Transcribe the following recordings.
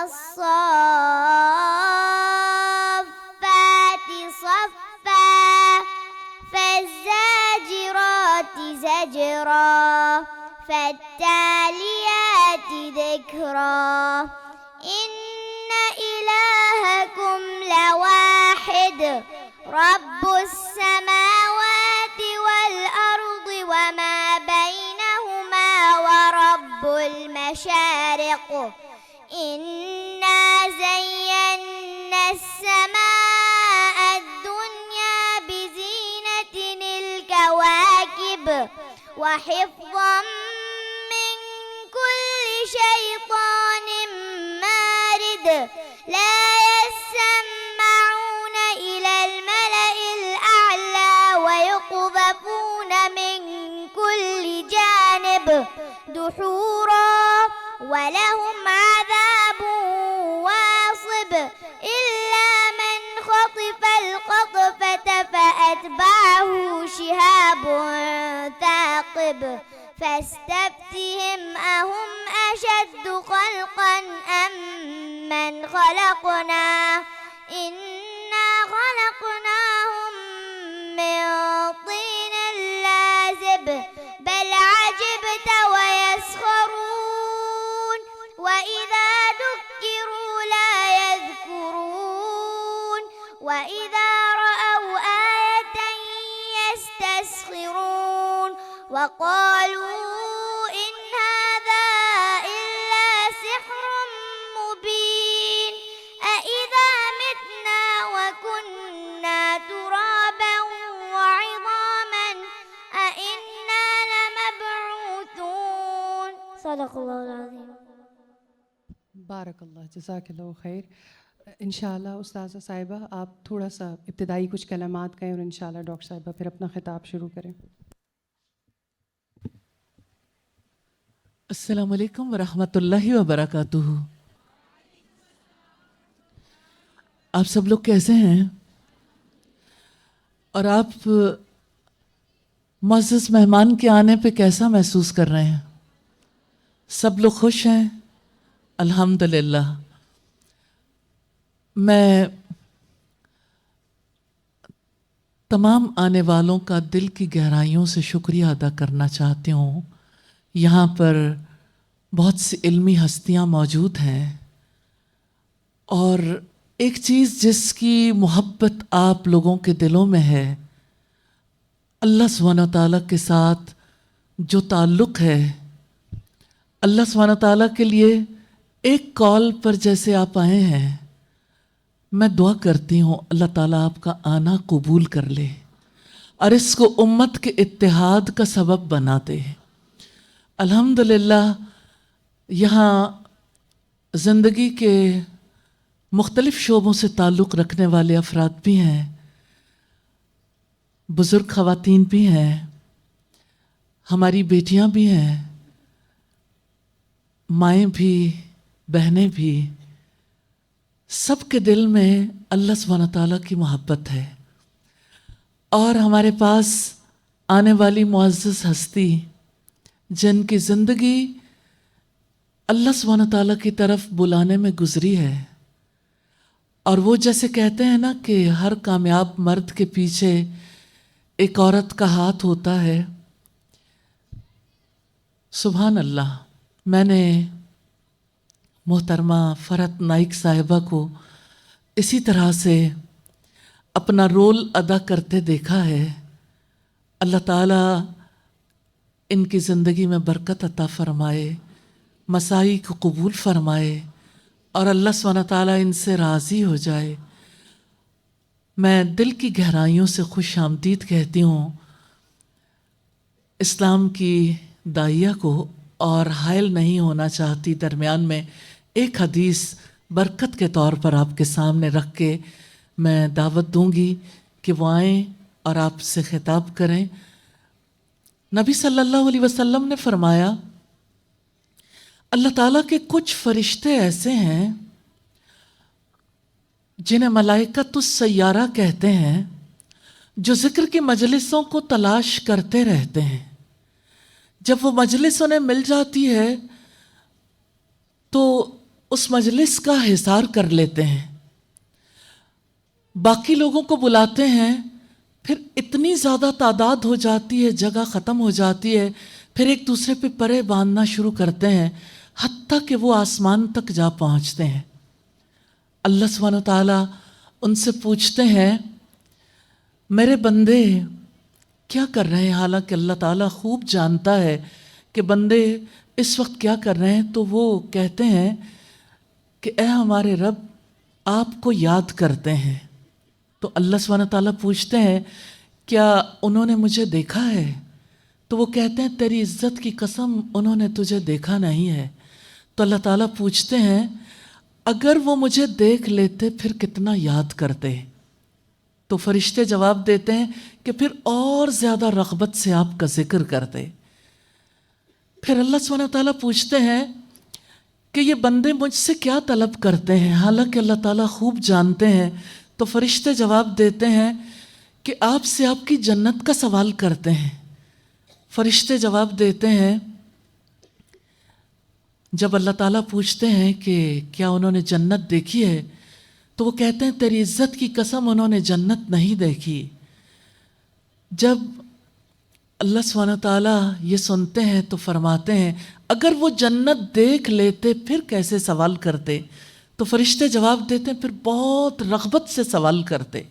والصافات صفا فالزاجرات زجرا فالتاليات ذكرا إن إلهكم لواحد رب السماوات والأرض وما بينهما ورب المشارق إنا زينا السماء الدنيا بزينة الكواكب وحفظا من كل شيطان مارد لا يسمعون إلى الملأ الأعلى ويقذفون من كل جانب دحورا ولهم عذاب واصب إلا من خطف الخطفة فأتبعه شهاب ثاقب فاستفتهم أهم أشد خلقا أم من خلقنا إنا خلقناهم من طين لازب بل عجبت ويسخرون وإذا ذكروا لا يذكرون وإذا رأوا آية يستسخرون وقالوا إن هذا إلا سحر مبين أإذا متنا وكنا ترابا وعظاما أإنا لمبعوثون صدق الله العظيم. بارک اللہ، جزاک اللہ خیر. انشاءاللہ استاذہ صاحبہ آپ تھوڑا سا ابتدائی کچھ کلمات کہیں اور انشاءاللہ ڈاکٹر صاحبہ پھر اپنا خطاب شروع کریں. السلام علیکم ورحمۃ اللہ وبرکاتہ. آپ سب لوگ کیسے ہیں؟ اور آپ معزز مہمان کے آنے پہ کیسا محسوس کر رہے ہیں؟ سب لوگ خوش ہیں؟ الحمدللہ. میں تمام آنے والوں کا دل کی گہرائیوں سے شکریہ ادا کرنا چاہتی ہوں. یہاں پر بہت سی علمی ہستیاں موجود ہیں اور ایک چیز جس کی محبت آپ لوگوں کے دلوں میں ہے، اللہ سبحانہ تعالیٰ کے ساتھ جو تعلق ہے، اللہ سبحانہ تعالیٰ کے لیے ایک کال پر جیسے آپ آئے ہیں، میں دعا کرتی ہوں اللہ تعالیٰ آپ کا آنا قبول کر لے اور اس کو امت کے اتحاد کا سبب بنا دے. الحمدللہ یہاں زندگی کے مختلف شعبوں سے تعلق رکھنے والے افراد بھی ہیں، بزرگ خواتین بھی ہیں، ہماری بیٹیاں بھی ہیں، مائیں بھی، بہنیں بھی. سب کے دل میں اللہ سبحانہ تعالیٰ کی محبت ہے. اور ہمارے پاس آنے والی معزز ہستی جن کی زندگی اللہ سبحانہ تعالیٰ کی طرف بلانے میں گزری ہے، اور وہ جیسے کہتے ہیں نا کہ ہر کامیاب مرد کے پیچھے ایک عورت کا ہاتھ ہوتا ہے. سبحان اللہ. میں نے محترمہ فرحت نائک صاحبہ کو اسی طرح سے اپنا رول ادا کرتے دیکھا ہے. اللہ تعالیٰ ان کی زندگی میں برکت عطا فرمائے، مساعی کو قبول فرمائے اور اللہ سبحانہ تعالیٰ ان سے راضی ہو جائے. میں دل کی گہرائیوں سے خوش آمدید کہتی ہوں اسلام کی داعیہ کو، اور حائل نہیں ہونا چاہتی. درمیان میں ایک حدیث برکت کے طور پر آپ کے سامنے رکھ کے میں دعوت دوں گی کہ وہ آئیں اور آپ سے خطاب کریں. نبی صلی اللہ علیہ وسلم نے فرمایا اللہ تعالیٰ کے کچھ فرشتے ایسے ہیں جنہیں ملائکۃ السیارہ کہتے ہیں، جو ذکر کی مجلسوں کو تلاش کرتے رہتے ہیں. جب وہ مجلس انہیں مل جاتی ہے تو اس مجلس کا حصار کر لیتے ہیں، باقی لوگوں کو بلاتے ہیں، پھر اتنی زیادہ تعداد ہو جاتی ہے، جگہ ختم ہو جاتی ہے، پھر ایک دوسرے پہ پرے باندھنا شروع کرتے ہیں، حتیٰ کہ وہ آسمان تک جا پہنچتے ہیں۔ اللہ سبحانہ و تعالیٰ ان سے پوچھتے ہیں میرے بندے کیا کر رہے ہیں، حالانکہ اللہ تعالیٰ خوب جانتا ہے کہ بندے اس وقت کیا کر رہے ہیں، تو وہ کہتے ہیں کہ اے ہمارے رب آپ کو یاد کرتے ہیں۔ تو اللہ سبحانہ تعالیٰ پوچھتے ہیں کیا انہوں نے مجھے دیکھا ہے؟ تو وہ کہتے ہیں تیری عزت کی قسم انہوں نے تجھے دیکھا نہیں ہے۔ تو اللہ تعالیٰ پوچھتے ہیں اگر وہ مجھے دیکھ لیتے پھر کتنا یاد کرتے؟ تو فرشتے جواب دیتے ہیں کہ پھر اور زیادہ رغبت سے آپ کا ذکر کرتے۔ پھر اللہ سبحانہ تعالیٰ پوچھتے ہیں کہ یہ بندے مجھ سے کیا طلب کرتے ہیں، حالانکہ اللہ تعالیٰ خوب جانتے ہیں۔ تو فرشتے جواب دیتے ہیں کہ آپ سے آپ کی جنت کا سوال کرتے ہیں۔ فرشتے جواب دیتے ہیں، جب اللہ تعالیٰ پوچھتے ہیں کہ کیا انہوں نے جنت دیکھی ہے، تو وہ کہتے ہیں تیری عزت کی قسم انہوں نے جنت نہیں دیکھی۔ جب اللہ سبحانہ تعالیٰ یہ سنتے ہیں تو فرماتے ہیں اگر وہ جنت دیکھ لیتے پھر کیسے سوال کرتے؟ تو فرشتے جواب دیتے ہیں پھر بہت رغبت سے سوال کرتے۔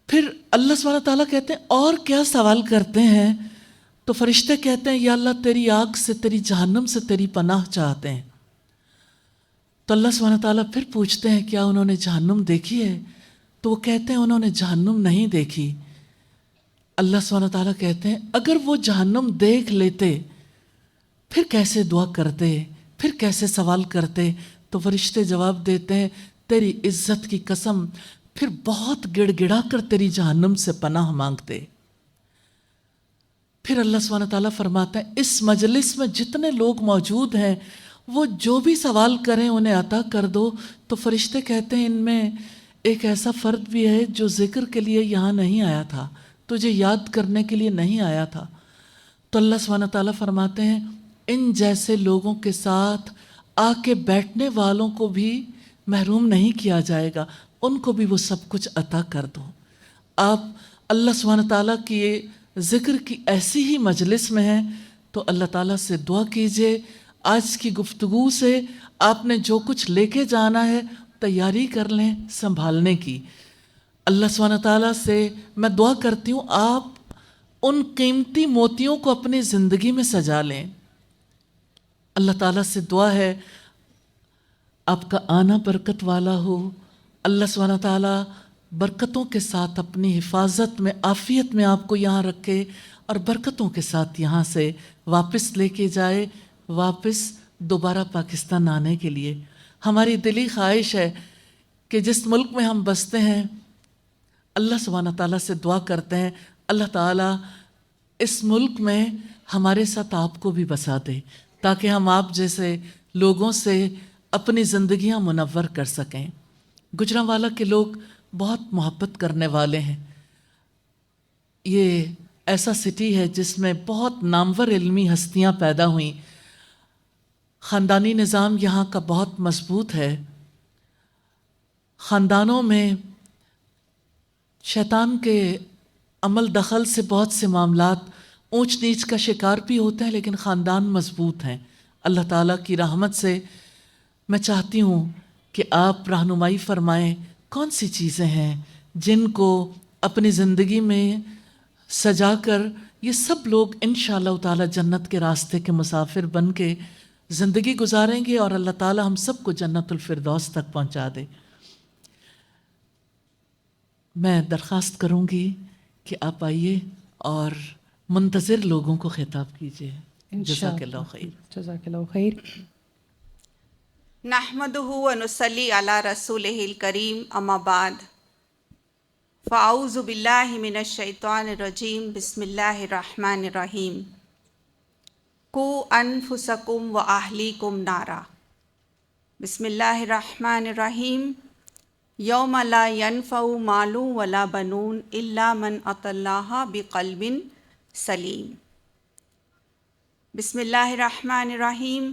پھر اللہ سبحانہ تعالیٰ کہتے ہیں اور کیا سوال کرتے ہیں؟ تو فرشتے کہتے ہیں یا اللہ تیری آگ سے، تیری جہنم سے تیری پناہ چاہتے ہیں۔ تو اللہ سبحانہ تعالیٰ پھر پوچھتے ہیں کیا انہوں نے جہنم دیکھی ہے؟ تو وہ کہتے ہیں انہوں نے جہنم نہیں دیکھی۔ اللہ سبحانہ تعالیٰ کہتے ہیں اگر وہ جہنم دیکھ لیتے پھر کیسے دعا کرتے، پھر کیسے سوال کرتے؟ تو فرشتے جواب دیتے ہیں تیری عزت کی قسم پھر بہت گڑ گڑا کر تیری جہنم سے پناہ مانگتے۔ پھر اللہ سبحانہ تعالیٰ فرماتا ہے اس مجلس میں جتنے لوگ موجود ہیں وہ جو بھی سوال کریں انہیں عطا کر دو۔ تو فرشتے کہتے ہیں ان میں ایک ایسا فرد بھی ہے جو ذکر کے لیے یہاں نہیں آیا تھا، تجھے یاد کرنے کے لیے نہیں آیا تھا۔ تو اللہ سبحانہ تعالیٰ فرماتے ہیں ان جیسے لوگوں کے ساتھ آ کے بیٹھنے والوں کو بھی محروم نہیں کیا جائے گا، ان کو بھی وہ سب کچھ عطا کر دو۔ آپ اللہ سبحانہ تعالیٰ کی ذکر کی ایسی ہی مجلس میں ہیں تو اللہ تعالیٰ سے دعا کیجئے آج کی گفتگو سے آپ نے جو کچھ لے کے جانا ہے تیاری کر لیں سنبھالنے کی۔ اللہ سبحانہ تعالیٰ سے میں دعا کرتی ہوں آپ ان قیمتی موتیوں کو اپنی زندگی میں سجا لیں۔ اللہ تعالیٰ سے دعا ہے آپ کا آنا برکت والا ہو، اللہ سبحانہ تعالیٰ برکتوں کے ساتھ اپنی حفاظت میں، عافیت میں آپ کو یہاں رکھے اور برکتوں کے ساتھ یہاں سے واپس لے کے جائے، واپس دوبارہ پاکستان آنے کے لیے۔ ہماری دلی خواہش ہے کہ جس ملک میں ہم بستے ہیں اللہ سبحانہ تعالیٰ سے دعا کرتے ہیں اللہ تعالیٰ اس ملک میں ہمارے ساتھ آپ کو بھی بسا دے تاکہ ہم آپ جیسے لوگوں سے اپنی زندگیاں منور کر سکیں۔ گجرانوالہ کے لوگ بہت محبت کرنے والے ہیں۔ یہ ایسا سٹی ہے جس میں بہت نامور علمی ہستیاں پیدا ہوئیں۔ خاندانی نظام یہاں کا بہت مضبوط ہے۔ خاندانوں میں شیطان کے عمل دخل سے بہت سے معاملات اونچ نیچ کا شکار بھی ہوتے ہیں، لیکن خاندان مضبوط ہیں۔ اللہ تعالیٰ کی رحمت سے میں چاہتی ہوں کہ آپ رہنمائی فرمائیں کون سی چیزیں ہیں جن کو اپنی زندگی میں سجا کر یہ سب لوگ انشاءاللہ تعالیٰ جنت کے راستے کے مسافر بن کے زندگی گزاریں گے اور اللہ تعالیٰ ہم سب کو جنت الفردوس تک پہنچا دے۔ میں درخواست کروں گی کہ آپ آئیے اور منتظر لوگوں کو خطاب کیجیے۔ جزاک اللہ خیر۔ جزاک اللہ خیر۔ نحمدہ ونصلی علی رسولہ الکریم، اما بعد، فاعوذ باللہ من الشیطان الرجیم، بسم اللہ الرحمن الرحیم۔ قوا انفسکم واہلیکم نارا، بسم اللہ الرحمن الرحیم۔ یوم لا ینفع مال ولا بنون الا من اتی اللہ بقلب سلیم۔ بسم اللہ الرحمن الرحیم۔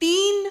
3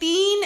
3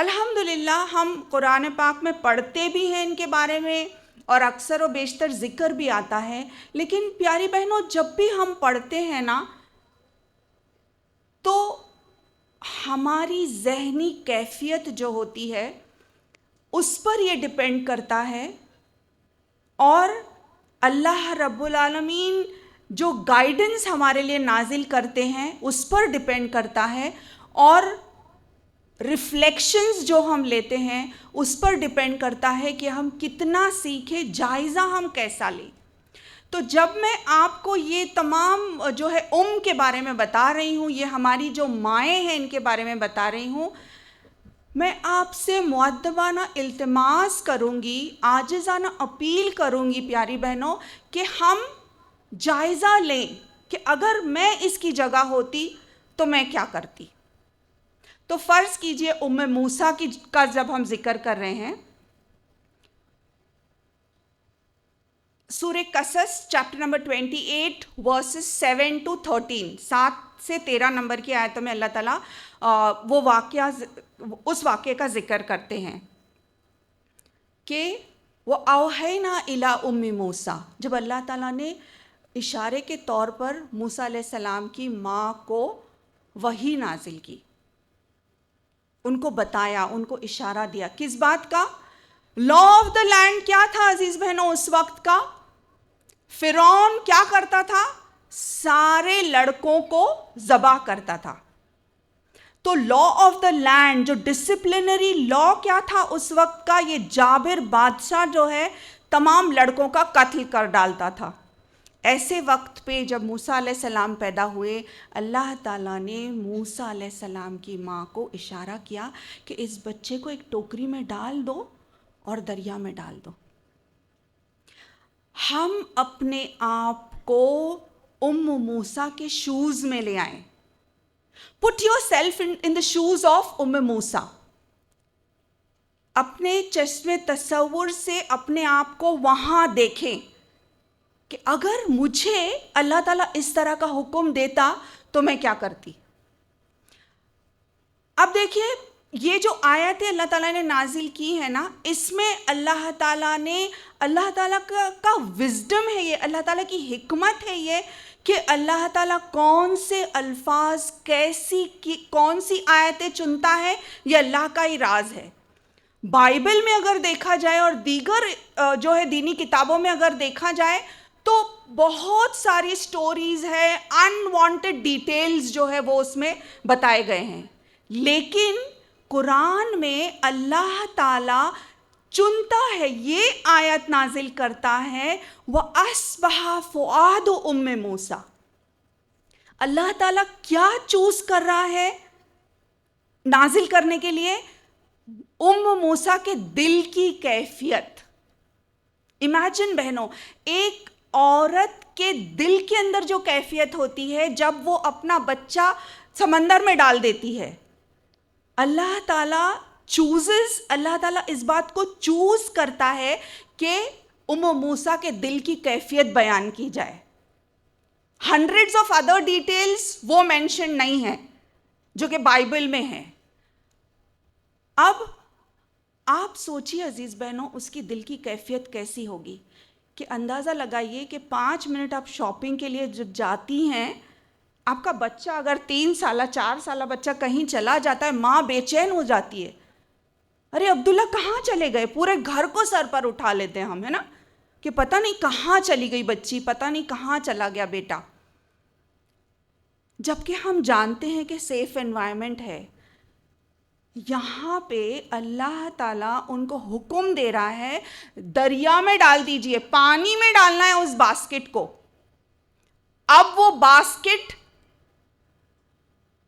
الحمدللہ ہم قرآن پاک میں پڑھتے بھی ہیں ان کے بارے میں اور اکثر و بیشتر ذکر بھی آتا ہے، لیکن پیاری بہنوں جب بھی ہم پڑھتے ہیں نا تو ہماری ذہنی کیفیت جو ہوتی ہے اس پر یہ ڈپینڈ کرتا ہے، اور اللہ رب العالمین جو گائیڈنس ہمارے لیے نازل کرتے ہیں اس پر ڈپینڈ کرتا ہے، اور ریفلیکشنز جو ہم لیتے ہیں اس پر ڈپینڈ کرتا ہے کہ ہم کتنا سیکھیں، جائزہ ہم کیسا لیں۔ تو جب میں آپ کو یہ تمام جو ہے کے بارے میں بتا رہی ہوں، یہ ہماری جو مائیں ہیں ان کے بارے میں بتا رہی ہوں، میں آپ سے مؤدبانہ التماس کروں گی، عاجزانہ اپیل کروں گی پیاری بہنوں کہ ہم جائزہ لیں کہ اگر میں اس کی جگہ ہوتی تو میں کیا کرتی۔ تو فرض کیجئے موسیٰ کا جب ہم ذکر کر رہے ہیں، سورہ قصص چیپٹر نمبر 28 ورسز 7 to 13، 7 سے 13 نمبر کی آیتوں میں اللہ تعالیٰ اس واقعے کا ذکر کرتے ہیں کہ وَأَوْحَيْنَا إِلَىٰ أُمِّ مُوسَىٰ، جب اللہ تعالیٰ نے اشارے کے طور پر موسیٰ علیہ السلام کی ماں کو وحی نازل کی، ان کو بتایا، ان کو اشارہ دیا، کس بات کا؟ لا آف دا لینڈ کیا تھا عزیز بہنوں اس وقت کا؟ فرعون کیا کرتا تھا؟ سارے لڑکوں کو ذبح کرتا تھا۔ تو لا آف دا لینڈ، جو ڈسپلنری لا کیا تھا اس وقت کا، یہ جابر بادشاہ جو ہے تمام لڑکوں کا قتل کر ڈالتا تھا۔ ایسے وقت پہ جب موسیٰ علیہ السلام پیدا ہوئے، اللہ تعالیٰ نے موسیٰ علیہ السلام کی ماں کو اشارہ کیا کہ اس بچے کو ایک ٹوکری میں ڈال دو اور دریا میں ڈال دو۔ ہم اپنے آپ کو موسیٰ کے شوز میں لے آئیں۔ Put yourself in the shoes of موسیٰ۔ اپنے چشم تصور سے اپنے آپ کو وہاں دیکھیں کہ اگر مجھے اللہ تعالیٰ اس طرح کا حکم دیتا تو میں کیا کرتی۔ اب دیکھیے یہ جو آیتیں اللہ تعالیٰ نے نازل کی ہے نا، اس میں اللہ تعالیٰ کا وزڈم ہے، یہ اللہ تعالیٰ کی حکمت ہے یہ کہ اللہ تعالیٰ کون سے الفاظ کون سی آیتیں چنتا ہے، یہ اللہ کا ہی راز ہے۔ بائبل میں اگر دیکھا جائے اور دیگر جو ہے دینی کتابوں میں اگر دیکھا جائے تو بہت ساری سٹوریز ہے، انوانٹڈ ڈیٹیلز جو ہے وہ اس میں بتائے گئے ہیں، لیکن قرآن میں اللہ تعالیٰ چنتا ہے، یہ آیت نازل کرتا ہے وَأَصْبَحَ فُؤَادُ أُمِّ موسیٰ۔ اللہ تعالیٰ کیا چوز کر رہا ہے نازل کرنے کے لیے؟ موسیٰ کے دل کی کیفیت۔ امیجن بہنوں، ایک عورت کے دل کے اندر جو کیفیت ہوتی ہے جب وہ اپنا بچہ سمندر میں ڈال دیتی ہے، اللہ تعالیٰ اس بات کو چوز کرتا ہے کہ موسیٰ کے دل کی کیفیت بیان کی جائے۔ ہنڈریڈز آف ادر ڈیٹیلز وہ مینشن نہیں ہیں جو کہ بائبل میں ہیں۔ اب آپ سوچیے عزیز بہنوں اس کی دل کی کیفیت کیسی ہوگی کہ اندازہ لگائیے کہ 5 منٹ آپ شاپنگ کے لیے جب جاتی ہیں، آپ کا بچہ اگر 3 سالہ 4 سالہ بچہ کہیں چلا جاتا ہے، ماں بے چین ہو جاتی ہے، ارے عبداللہ کہاں چلے گئے، پورے گھر کو سر پر اٹھا لیتے ہیں ہم، ہے نا، کہ پتہ نہیں کہاں چلی گئی بچی، پتہ نہیں کہاں چلا گیا بیٹا، جبکہ ہم جانتے ہیں کہ سیف انوائرمنٹ ہے۔ یہاں پہ اللہ تعالیٰ ان کو حکم دے رہا ہے دریا میں ڈال دیجئے، پانی میں ڈالنا ہے اس باسکٹ کو۔ اب وہ باسکٹ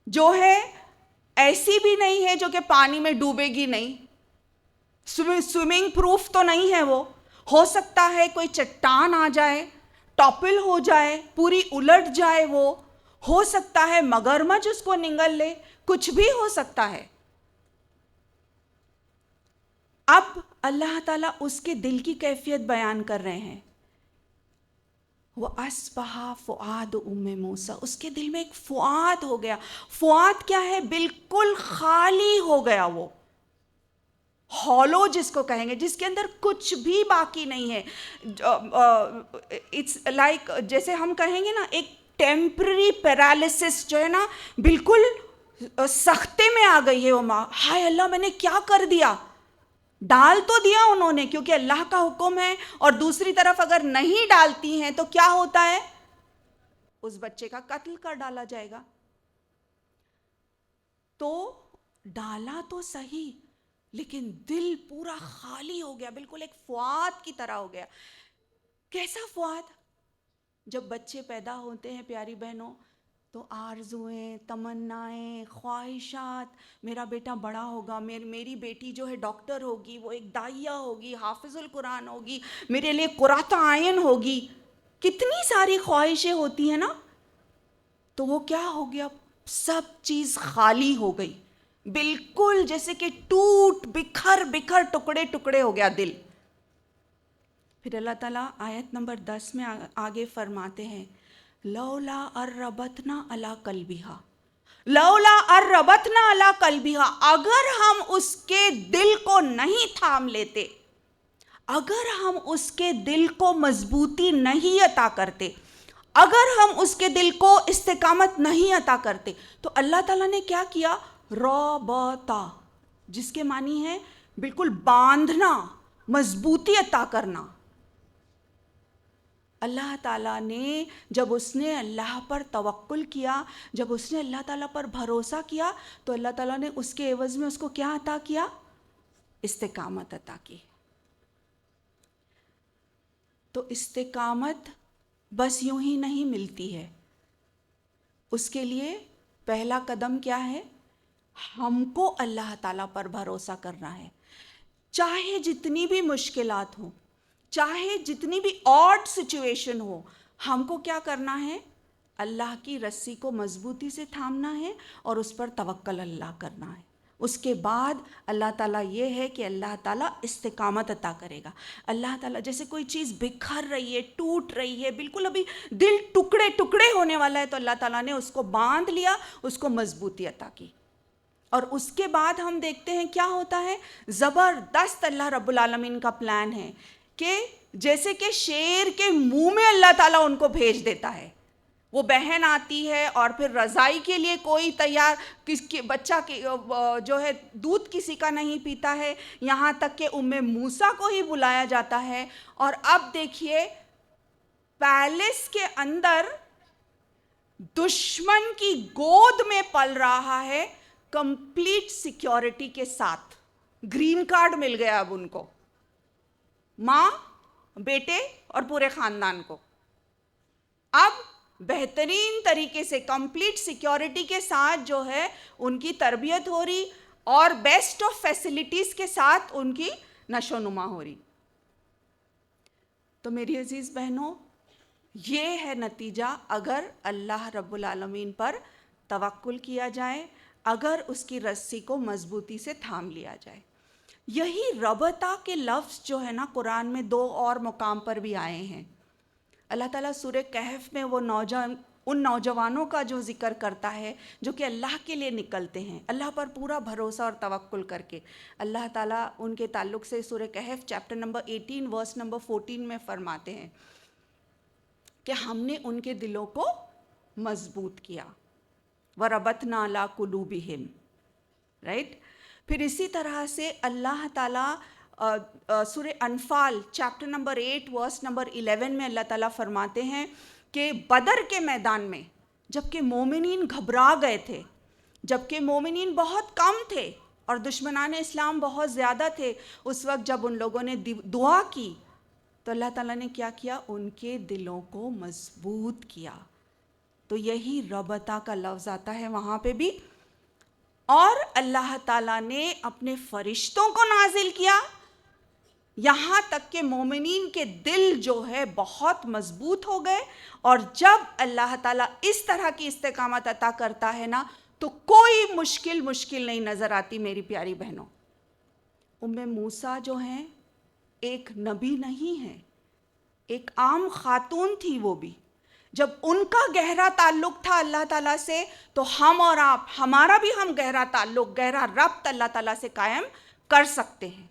جو ہے ایسی بھی نہیں ہے جو کہ پانی میں ڈوبے گی نہیں، سوئمنگ پروف تو نہیں ہے وہ، ہو سکتا ہے کوئی چٹان آ جائے، ٹاپل ہو جائے، پوری الٹ جائے، وہ ہو سکتا ہے مگرمچھ اس کو نگل لے، کچھ بھی ہو سکتا ہے۔ اب اللہ تعالیٰ اس کے دل کی کیفیت بیان کر رہے ہیں، وَأَصْبَحَ فُؤَادُ أُمِّ موسیٰ، اس کے دل میں ایک فؤاد ہو گیا۔ فؤاد کیا ہے؟ بالکل خالی ہو گیا وہ، ہالو جس کو کہیں گے, جس کے اندر کچھ بھی باقی نہیں ہے. اٹس لائک جیسے ہم کہیں گے نا ایک ٹیمپرری پیرالسس جو ہے نا, بالکل سختے میں آ گئی ہے وہ ماں. ہائے اللہ میں نے کیا کر دیا. ڈال تو دیا انہوں نے کیونکہ اللہ کا حکم ہے, اور دوسری طرف اگر نہیں ڈالتی ہیں تو کیا ہوتا ہے, اس بچے کا قتل کر ڈالا جائے گا. تو ڈالا تو صحیح, لیکن دل پورا خالی ہو گیا, بالکل ایک فؤاد کی طرح ہو گیا. کیسا فؤاد؟ جب بچے پیدا ہوتے ہیں پیاری بہنوں, تو آرزویں, تمنائیں, خواہشات, میرا بیٹا بڑا ہوگا, میری بیٹی جو ہے ڈاکٹر ہوگی, وہ ایک داعیہ ہوگی, حافظ القرآن ہوگی, میرے لیے قرۃ عین ہوگی, کتنی ساری خواہشیں ہوتی ہیں نا. تو وہ کیا ہو گیا, سب چیز خالی ہو گئی, بالکل جیسے کہ ٹوٹ بکھر ٹکڑے ٹکڑے ہو گیا دل. پھر اللہ تعالیٰ آیت نمبر 10 میں آگے فرماتے ہیں, لولا اربتنا علی قلبہا, لولا اربتنا علی قلبہا, اگر ہم اس کے دل کو نہیں تھام لیتے, اگر ہم اس کے دل کو مضبوطی نہیں عطا کرتے, اگر ہم اس کے دل کو استقامت نہیں عطا کرتے, تو اللہ تعالیٰ نے کیا کیا, ربطا, جس کے معنی ہے بالکل باندھنا, مضبوطی عطا کرنا. اللہ تعالیٰ نے جب اس نے اللہ پر توکل کیا, جب اس نے اللہ تعالیٰ پر بھروسہ کیا, تو اللہ تعالیٰ نے اس کے عوض میں اس کو کیا عطا کیا, استقامت عطا کی. تو استقامت بس یوں ہی نہیں ملتی ہے, اس کے لیے پہلا قدم کیا ہے, ہم کو اللہ تعالیٰ پر بھروسہ کرنا ہے. چاہے جتنی بھی مشکلات ہوں, چاہے جتنی بھی آڈ سچویشن ہو, ہم کو کیا کرنا ہے, اللہ کی رسی کو مضبوطی سے تھامنا ہے اور اس پر توکل اللہ کرنا ہے. اس کے بعد اللہ تعالیٰ یہ ہے کہ اللہ تعالیٰ استقامت عطا کرے گا. اللہ تعالیٰ جیسے کوئی چیز بکھر رہی ہے, ٹوٹ رہی ہے, بالکل ابھی دل ٹکڑے ٹکڑے ہونے والا ہے, تو اللہ تعالیٰ نے اس کو باندھ لیا, اس کو مضبوطی عطا کی. اور اس کے بعد ہم دیکھتے ہیں کیا ہوتا ہے, زبردست اللہ رب العالمین کا پلان ہے کہ جیسے کہ شیر کے منہ میں اللہ تعالیٰ ان کو بھیج دیتا ہے. وہ بہن آتی ہے اور پھر رضائی کے لیے کوئی تیار, بچہ جو ہے دودھ کسی کا نہیں پیتا ہے, یہاں تک کہ ام موسیٰ کو ہی بلایا جاتا ہے. اور اب دیکھیے پیلس کے اندر دشمن کی گود میں پل رہا ہے, کمپلیٹ سیکیورٹی کے ساتھ. گرین کارڈ مل گیا اب ان کو, ماں, بیٹے اور پورے خاندان کو. اب بہترین طریقے سے کمپلیٹ سیکیورٹی کے ساتھ جو ہے ان کی تربیت ہو رہی, اور بیسٹ آف فیسلٹیز کے ساتھ ان کی نشو و نما ہو رہی. تو میری عزیز بہنوں, یہ ہے نتیجہ اگر اللہ رب العالمین پر توکل کیا جائے, اگر اس کی رسی کو مضبوطی سے تھام لیا جائے. یہی ربطہ کے لفظ جو ہے نا قرآن میں 2 اور مقام پر بھی آئے ہیں. اللہ تعالیٰ سورہ کہف میں وہ ان نوجوانوں کا جو ذکر کرتا ہے جو کہ اللہ کے لیے نکلتے ہیں, اللہ پر پورا بھروسہ اور توکل کر کے. اللہ تعالیٰ ان کے تعلق سے سورہ کہف چیپٹر نمبر 18 ورس نمبر 14 میں فرماتے ہیں کہ ہم نے ان کے دلوں کو مضبوط کیا. وَرَبَطْنَا عَلَىٰ قُلُوبِهِمْ, رائٹ. پھر اسی طرح سے اللہ تعالیٰ سورہ انفال چیپٹر نمبر 8 ورس نمبر 11 میں اللہ تعالیٰ فرماتے ہیں کہ بدر کے میدان میں جب کہ مومنین گھبرا گئے تھے, جب کہ مومنین بہت کم تھے اور دشمنان اسلام بہت زیادہ تھے, اس وقت جب ان لوگوں نے دعا کی تو اللہ تعالیٰ نے کیا کیا, ان کے دلوں کو مضبوط کیا. تو یہی ربطہ کا لفظ آتا ہے وہاں پہ بھی. اور اللہ تعالیٰ نے اپنے فرشتوں کو نازل کیا, یہاں تک کہ مومنین کے دل جو ہے بہت مضبوط ہو گئے. اور جب اللہ تعالیٰ اس طرح کی استقامت عطا کرتا ہے نا, تو کوئی مشکل نہیں نظر آتی میری پیاری بہنوں. ام موسیٰ جو ہیں ایک نبی نہیں ہے, ایک عام خاتون تھی. وہ بھی جب ان کا گہرا تعلق تھا اللہ تعالیٰ سے, تو ہم اور آپ, ہمارا بھی ہم گہرا تعلق, گہرا ربط اللہ تعالیٰ سے قائم کر سکتے ہیں.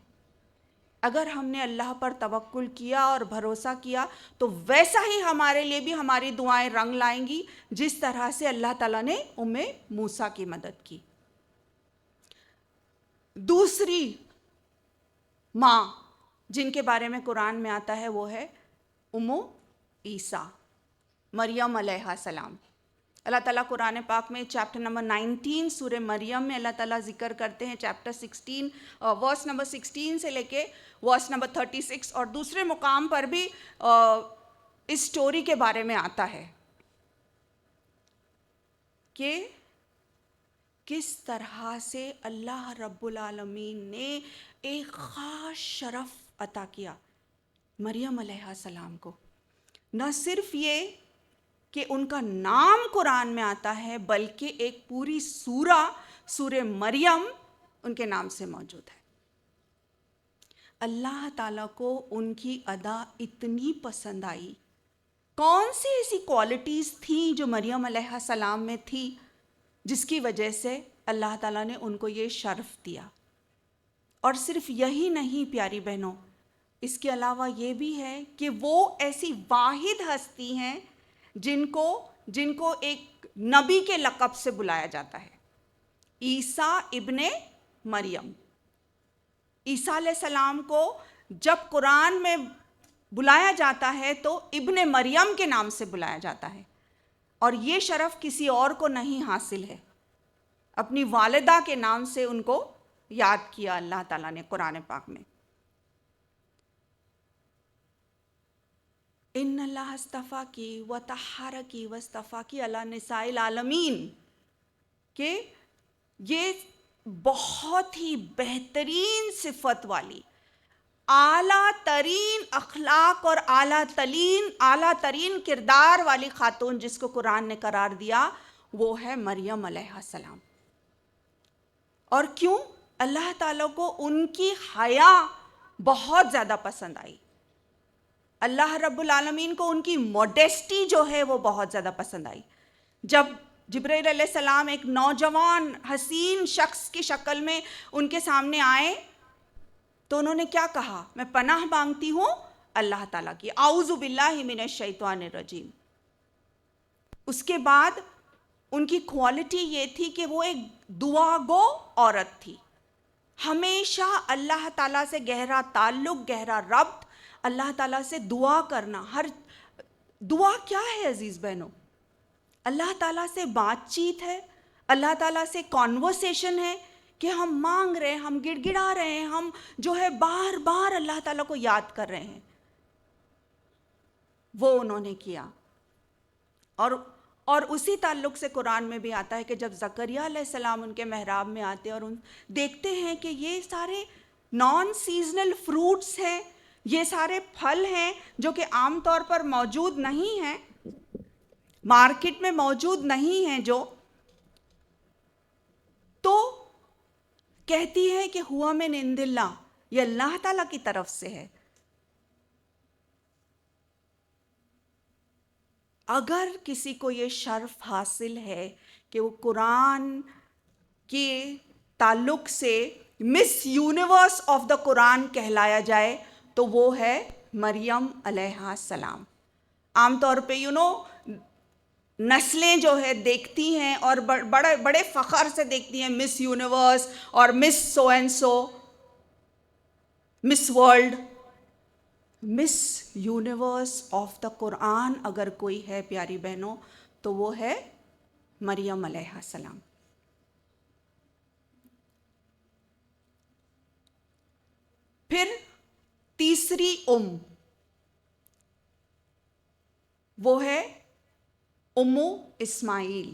اگر ہم نے اللہ پر توکل کیا اور بھروسہ کیا تو ویسا ہی ہمارے لیے بھی ہماری دعائیں رنگ لائیں گی جس طرح سے اللہ تعالیٰ نے موسیٰ کی مدد کی. دوسری ماں جن کے بارے میں قرآن میں آتا ہے وہ ہے عیسیٰ، مریم علیہ السلام. اللہ تعالیٰ قرآن پاک میں چیپٹر نمبر 19 سورہ مریم میں اللہ تعالیٰ ذکر کرتے ہیں، چیپٹر 16 ورس نمبر 16 سے لے کے ورس نمبر 36 اور دوسرے مقام پر بھی اس سٹوری کے بارے میں آتا ہے کہ کس طرح سے اللہ رب العالمین نے ایک خاص شرف عطا کیا مریم علیہ السلام کو. نہ صرف یہ کہ ان کا نام قرآن میں آتا ہے بلکہ ایک پوری سورہ مریم ان کے نام سے موجود ہے. اللہ تعالیٰ کو ان کی ادا اتنی پسند آئی. کون سی ایسی کوالٹیز تھیں جو مریم علیہ السلام میں تھی جس کی وجہ سے اللہ تعالیٰ نے ان کو یہ شرف دیا؟ اور صرف یہی نہیں پیاری بہنوں، اس کے علاوہ یہ بھی ہے کہ وہ ایسی واحد ہستی ہیں جن کو ایک نبی کے لقب سے بلایا جاتا ہے، عیسیٰ ابن مریم. عیسیٰ علیہ السلام کو جب قرآن میں بلایا جاتا ہے تو ابن مریم کے نام سے بلایا جاتا ہے، اور یہ شرف کسی اور کو نہیں حاصل ہے. اپنی والدہ کے نام سے ان کو یاد کیا اللہ تعالیٰ نے قرآن پاک میں. ان اللہ اصطفیٰ کی و طہر کی و اصطفیٰ کی علی نساء العالمین، کہ یہ بہت ہی بہترین صفت والی، اعلیٰ ترین اخلاق اور اعلیٰ ترین کردار والی خاتون جس کو قرآن نے قرار دیا وہ ہے مریم علیہ السلام. اور کیوں؟ اللہ تعالیٰ کو ان کی حیا بہت زیادہ پسند آئی. اللہ رب العالمین کو ان کی موڈیسٹی جو ہے وہ بہت زیادہ پسند آئی. جب جبرائیل علیہ السلام ایک نوجوان حسین شخص کی شکل میں ان کے سامنے آئے تو انہوں نے کیا کہا؟ میں پناہ مانگتی ہوں اللہ تعالیٰ کی، اعوذ باللہ من الشیطان الرجیم. اس کے بعد ان کی کوالٹی یہ تھی کہ وہ ایک دعا گو عورت تھی. ہمیشہ اللہ تعالیٰ سے گہرا تعلق، گہرا ربط، اللہ تعالیٰ سے دعا کرنا. ہر دعا کیا ہے عزیز بہنوں؟ اللہ تعالیٰ سے بات چیت ہے، اللہ تعالیٰ سے کانورسیشن ہے کہ ہم مانگ رہے ہیں، ہم گڑ گڑا رہے ہیں، ہم جو ہے بار بار اللہ تعالیٰ کو یاد کر رہے ہیں. وہ انہوں نے کیا. اور اسی تعلق سے قرآن میں بھی آتا ہے کہ جب زکریہ علیہ السلام ان کے محراب میں آتے اور دیکھتے ہیں کہ یہ سارے نان سیزنل فروٹس ہیں، یہ سارے پھل ہیں جو کہ عام طور پر موجود نہیں ہیں، مارکیٹ میں موجود نہیں ہیں، تو کہتی ہے کہ ہوا من عند اللہ، یہ اللہ تعالیٰ کی طرف سے ہے. اگر کسی کو یہ شرف حاصل ہے کہ وہ قرآن کے تعلق سے مس یونیورس آف دا قرآن کہلایا جائے تو وہ ہے مریم علیہ السلام. عام طور پہ نسلیں جو ہے دیکھتی ہیں اور بڑے فخر سے دیکھتی ہیں مس یونیورس اور miss so and so, miss world. Miss universe of the Quran اگر کوئی ہے پیاری بہنوں تو وہ ہے مریم علیہ السلام. پھر تیسری وہ ہے اسماعیل.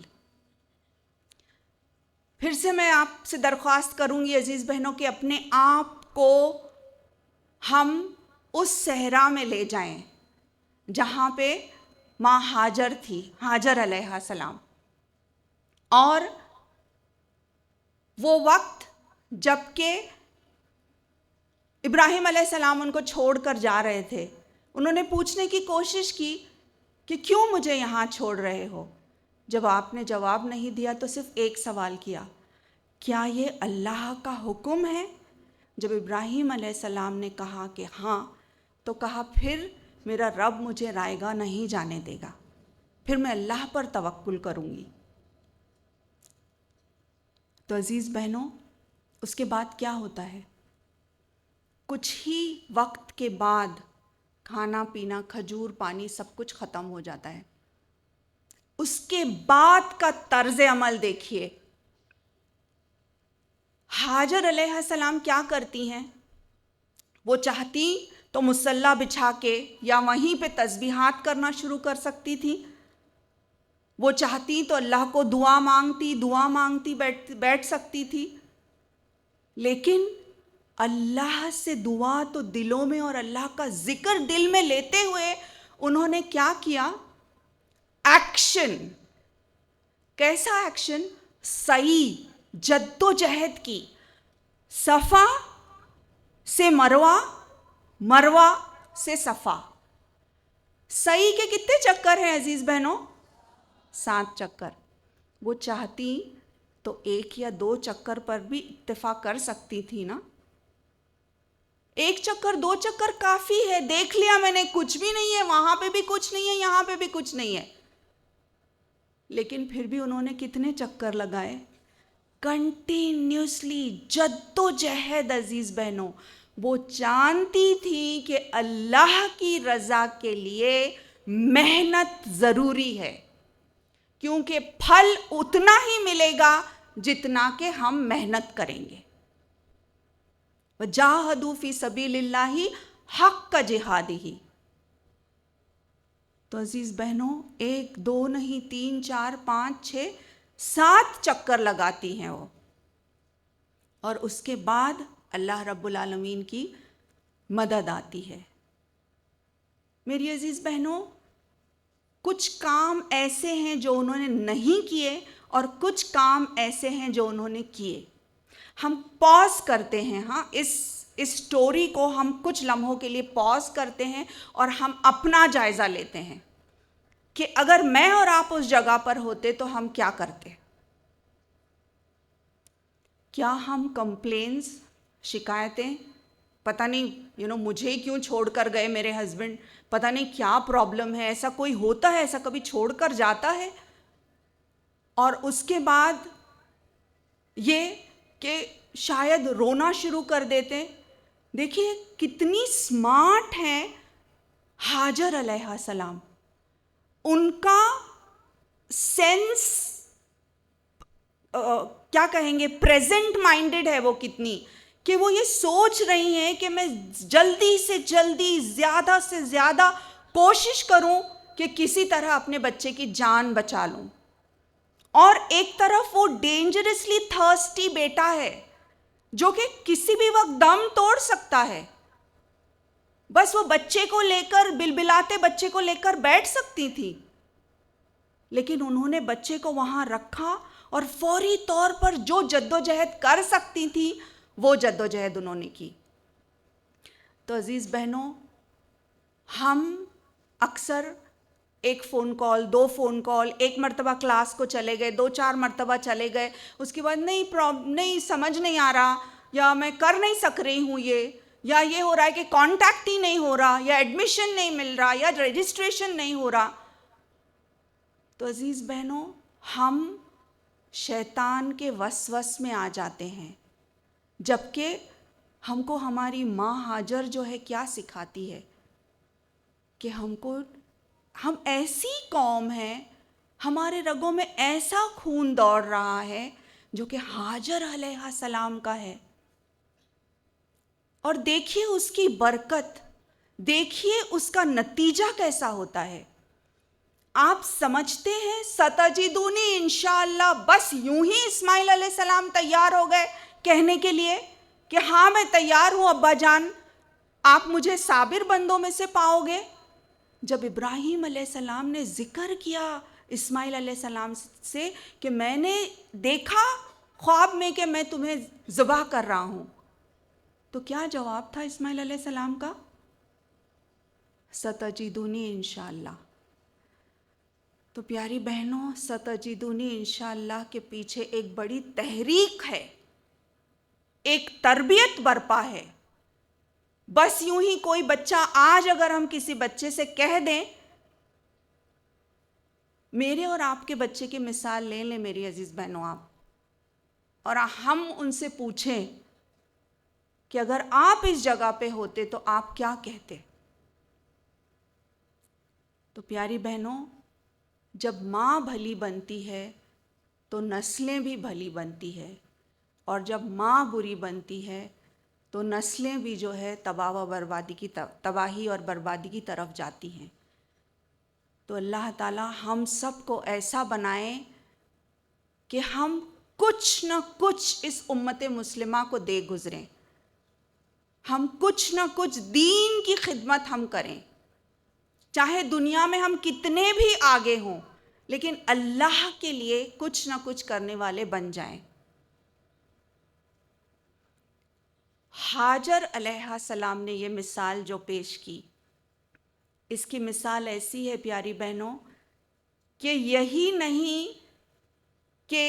پھر سے میں آپ سے درخواست کروں گی عزیز بہنوں کہ اپنے آپ کو ہم اس صحرا میں لے جائیں جہاں پہ ماں ہاجر تھی، ہاجر علیہ السلام. اور وہ وقت جب کہ ابراہیم علیہ السلام ان کو چھوڑ کر جا رہے تھے، انہوں نے پوچھنے کی کوشش کی کہ کیوں مجھے یہاں چھوڑ رہے ہو. جب آپ نے جواب نہیں دیا تو صرف ایک سوال کیا، کیا یہ اللہ کا حکم ہے؟ جب ابراہیم علیہ السلام نے کہا کہ ہاں، تو کہا پھر میرا رب مجھے رائے گاہ نہیں جانے دے گا، پھر میں اللہ پر توکل کروں گی۔ تو عزیز بہنوں، اس کے بعد کیا ہوتا ہے؟ کچھ ہی وقت کے بعد کھانا پینا، کھجور، پانی سب کچھ ختم ہو جاتا ہے۔ اس کے بعد کا طرز عمل دیکھیے۔ ہاجر علیہ السلام کیا کرتی ہیں؟ وہ چاہتی تو مصلی بچھا کے یا وہیں پہ تسبیحات کرنا شروع کر سکتی تھی، وہ چاہتی تو اللہ کو دعا مانگتی بیٹھ سکتی تھی، لیکن اللہ سے دعا تو دلوں میں اور اللہ کا ذکر دل میں لیتے ہوئے انہوں نے کیا کیا؟ ایکشن۔ کیسا ایکشن؟ سعی، جد و جہد کی۔ صفا سے مروہ، مروہ سے صفا۔ سعی کے کتنے چکر ہیں عزیز بہنوں؟ 7 چکر۔ وہ چاہتی تو 1 یا 2 چکر پر بھی اکتفا کر سکتی تھی نا۔ 1 چکر 2 چکر کافی ہے، دیکھ لیا میں نے، کچھ بھی نہیں ہے، وہاں پہ بھی کچھ نہیں ہے، یہاں پہ بھی کچھ نہیں ہے، لیکن پھر بھی انہوں نے کتنے چکر لگائے؟ کنٹینیوسلی، جد و جہد۔ عزیز بہنوں، وہ جانتی تھی کہ اللہ کی رضا کے لیے محنت ضروری ہے، کیونکہ پھل اتنا ہی ملے گا جتنا کہ ہم محنت کریں گے۔ وَجَاهَدُوا فِي سَبِيلِ اللَّهِ حَقَّ جِهَادِهِ۔ تو عزیز بہنوں، 1 2 نہیں، 3 4 5 6 7 چکر لگاتی ہیں وہ، اور اس کے بعد اللہ رب العالمین کی مدد آتی ہے۔ میری عزیز بہنوں، کچھ کام ایسے ہیں جو انہوں نے نہیں کیے اور کچھ کام ایسے ہیں جو انہوں نے کیے۔ ہم پاز کرتے ہیں، ہاں، اس سٹوری کو ہم کچھ لمحوں کے لیے پاز کرتے ہیں اور ہم اپنا جائزہ لیتے ہیں کہ اگر میں اور آپ اس جگہ پر ہوتے تو ہم کیا کرتے؟ کیا ہم کمپلینز، شکایتیں، پتہ نہیں مجھے کیوں چھوڑ کر گئے میرے ہسبینڈ، پتہ نہیں کیا پرابلم ہے، ایسا کوئی ہوتا ہے، ایسا کبھی چھوڑ کر جاتا ہے؟ اور اس کے بعد یہ کہ شاید رونا شروع کر دیتے۔ دیکھیے کتنی سمارٹ ہیں ہاجر علیہ السلام، ان کا سینس کیا کہیں گے، پریزنٹ مائنڈڈ ہے وہ کتنی، کہ وہ یہ سوچ رہی ہیں کہ میں جلدی سے جلدی، زیادہ سے زیادہ کوشش کروں کہ کسی طرح اپنے بچے کی جان بچا لوں، اور ایک طرف وہ ڈینجرسلی تھرسٹی بیٹا ہے جو کہ کسی بھی وقت دم توڑ سکتا ہے، بس وہ بچے کو لے کر، بلبلاتے بچے کو لے کر بیٹھ سکتی تھی، لیکن انہوں نے بچے کو وہاں رکھا اور فوری طور پر جو جد و جہد کر سکتی تھی وہ جد و جہد انہوں نے کی۔ تو عزیز بہنوں، ہم اکثر 1 فون کال، 2 فون کال، 1 مرتبہ کلاس کو چلے گئے، 2-4 مرتبہ چلے گئے، اس کے بعد نہیں سمجھ نہیں آ رہا، یا میں کر نہیں سک رہی ہوں یا یہ ہو رہا ہے کہ کانٹیکٹ ہی نہیں ہو رہا، یا ایڈمیشن نہیں مل رہا، یا رجسٹریشن نہیں ہو رہا۔ تو عزیز بہنوں، ہم شیطان کے وسوس میں آ جاتے ہیں، جبکہ ہم کو ہماری ماں ہاجر جو ہے کیا سکھاتی ہے کہ ہم ایسی قوم ہیں، ہمارے رگوں میں ایسا خون دوڑ رہا ہے جو کہ ہاجر علیہ السلام کا ہے، اور دیکھیے اس کی برکت، دیکھیے اس کا نتیجہ کیسا ہوتا ہے۔ آپ سمجھتے ہیں ستجدونی انشاءاللہ، بس یوں ہی اسماعیل علیہ السلام تیار ہو گئے کہنے کے لیے کہ ہاں میں تیار ہوں ابا جان، آپ مجھے صابر بندوں میں سے پاؤ گے؟ جب ابراہیم علیہ السلام نے ذکر کیا اسماعیل علیہ السلام سے کہ میں نے دیکھا خواب میں کہ میں تمہیں ذبح کر رہا ہوں، تو کیا جواب تھا اسماعیل علیہ السلام کا؟ ستجدونی انشاءاللہ۔ تو پیاری بہنوں، ستجدونی انشاءاللہ کے پیچھے ایک بڑی تحریک ہے، ایک تربیت برپا ہے. بس یوں ہی کوئی بچہ آج اگر ہم کسی بچے سے کہہ دیں, میرے اور آپ کے بچے کی مثال لے لیں میری عزیز بہنوں آپ, اور ہم ان سے پوچھیں کہ اگر آپ اس جگہ پہ ہوتے تو آپ کیا کہتے؟ تو پیاری بہنوں, جب ماں بھلی بنتی ہے تو نسلیں بھی بھلی بنتی ہے, اور جب ماں بری بنتی ہے تو نسلیں بھی جو ہے تباہی اور بربادی کی طرف جاتی ہیں. تو اللہ تعالیٰ ہم سب کو ایسا بنائے کہ ہم کچھ نہ کچھ اس امت مسلمہ کو دے گزریں, ہم کچھ نہ کچھ دین کی خدمت ہم کریں, چاہے دنیا میں ہم کتنے بھی آگے ہوں, لیکن اللہ کے لیے کچھ نہ کچھ کرنے والے بن جائیں. ہاجر علیہ السلام نے یہ مثال جو پیش کی, اس کی مثال ایسی ہے پیاری بہنوں کہ یہی نہیں کہ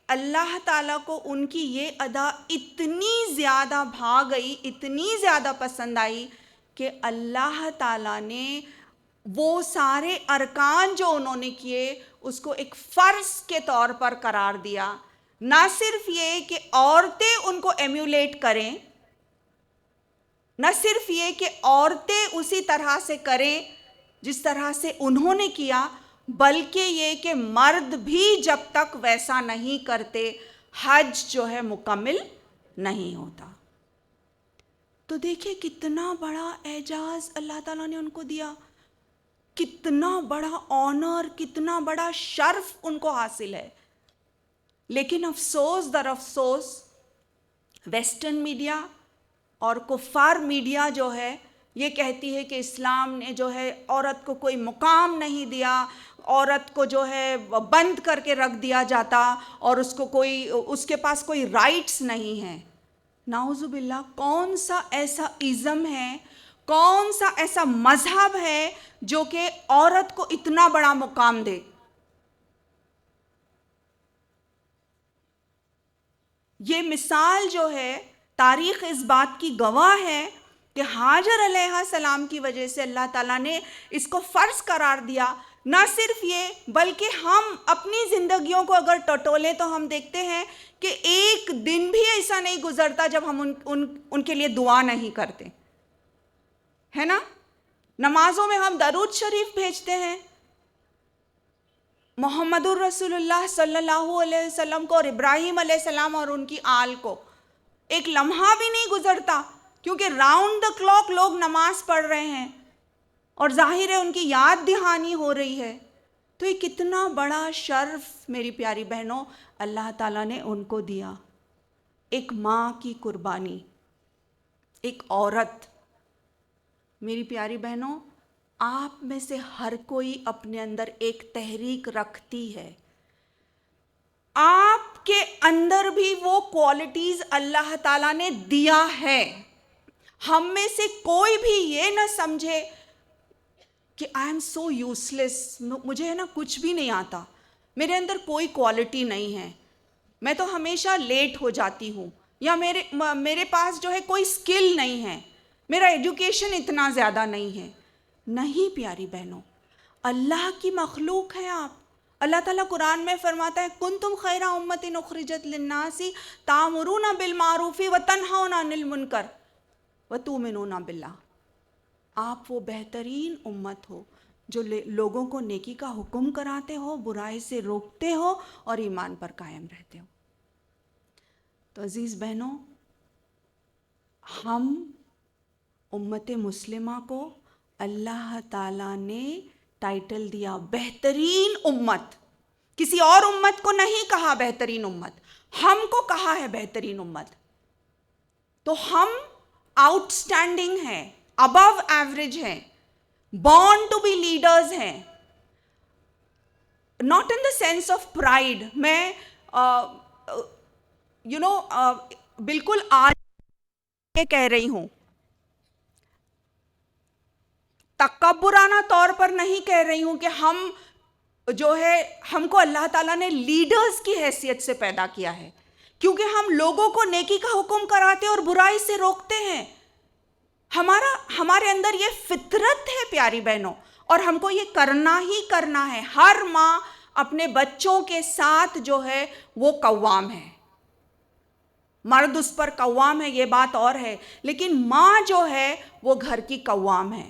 اللہ تعالیٰ کو ان کی یہ ادا اتنی زیادہ بھا گئی, اتنی زیادہ پسند آئی کہ اللہ تعالیٰ نے وہ سارے ارکان جو انہوں نے کیے اس کو ایک فرض کے طور پر قرار دیا. نہ صرف یہ کہ عورتیں ان کو ایمیولیٹ کریں, نہ صرف یہ کہ عورتیں اسی طرح سے کریں جس طرح سے انہوں نے کیا, بلکہ یہ کہ مرد بھی جب تک ویسا نہیں کرتے حج جو ہے مکمل نہیں ہوتا. تو دیکھیں کتنا بڑا اعزاز اللہ تعالیٰ نے ان کو دیا, کتنا بڑا آنر, کتنا بڑا شرف ان کو حاصل ہے. لیکن افسوس در افسوس ویسٹرن میڈیا اور کفار میڈیا جو ہے یہ کہتی ہے کہ اسلام نے جو ہے عورت کو کوئی مقام نہیں دیا, عورت کو جو ہے بند کر کے رکھ دیا جاتا اور اس کے پاس کوئی رائٹس نہیں ہیں. نعوذ باللہ, کون سا ایسا ازم ہے, کون سا ایسا مذہب ہے جو کہ عورت کو اتنا بڑا مقام دے؟ یہ مثال جو ہے تاریخ اس بات کی گواہ ہے کہ ہاجر علیہ السلام کی وجہ سے اللہ تعالیٰ نے اس کو فرض قرار دیا. نہ صرف یہ بلکہ ہم اپنی زندگیوں کو اگر ٹٹولیں تو ہم دیکھتے ہیں کہ ایک دن بھی ایسا نہیں گزرتا جب ہم ان کے لیے دعا نہیں کرتے, ہے نا؟ نمازوں میں ہم درود شریف بھیجتے ہیں محمد الرسول اللہ صلی اللہ علیہ وسلم کو اور ابراہیم علیہ السلام اور ان کی آل کو. ایک لمحہ بھی نہیں گزرتا کیونکہ راؤنڈ دا کلاک لوگ نماز پڑھ رہے ہیں اور ظاہر ہے ان کی یاد دہانی ہو رہی ہے. تو یہ کتنا بڑا شرف میری پیاری بہنوں اللہ تعالیٰ نے ان کو دیا. ایک ماں کی قربانی, ایک عورت. میری پیاری بہنوں, آپ میں سے ہر کوئی اپنے اندر ایک تحریک رکھتی ہے. آپ کے اندر بھی وہ کوالٹیز اللہ تعالیٰ نے دیا ہے. ہم میں سے کوئی بھی یہ نہ سمجھے کہ آئی ایم سو یوز لیس, مجھے ہے نا کچھ بھی نہیں آتا, میرے اندر کوئی کوالٹی نہیں ہے, میں تو ہمیشہ لیٹ ہو جاتی ہوں, یا میرے پاس جو ہے کوئی سکل نہیں ہے, میرا ایجوکیشن اتنا زیادہ نہیں ہے. نہیں پیاری بہنوں, اللہ کی مخلوق ہے آپ. اللہ تعالیٰ قرآن میں فرماتا ہے کنتم خیر امۃ اخرجت للناس تأمرون بالمعروف وتنہون عن المنکر وتؤمنون باللہ. آپ وہ بہترین امت ہو جو لوگوں کو نیکی کا حکم کراتے ہو, برائی سے روکتے ہو اور ایمان پر قائم رہتے ہو. تو عزیز بہنوں, ہم امت مسلمہ کو اللہ تعالیٰ نے ٹائٹل دیا بہترین امت. کسی اور امت کو نہیں کہا بہترین امت, ہم کو کہا ہے بہترین امت. تو ہم آؤٹ اسٹینڈنگ ہیں, ابو ایوریج ہیں, بورن ٹو بی لیڈرز ہیں. Not in the sense of pride. میں بالکل آج یہ کہہ رہی ہوں, تکبرانہ طور پر نہیں کہہ رہی ہوں کہ ہم جو ہے ہم کو اللہ تعالیٰ نے لیڈرز کی حیثیت سے پیدا کیا ہے, کیونکہ ہم لوگوں کو نیکی کا حکم کراتے اور برائی سے روکتے ہیں. ہمارے اندر یہ فطرت ہے پیاری بہنوں, اور ہم کو یہ کرنا ہی کرنا ہے. ہر ماں اپنے بچوں کے ساتھ جو ہے وہ قوام ہے. مرد اس پر قوام ہے, یہ بات اور ہے, لیکن ماں جو ہے وہ گھر کی قوام ہے.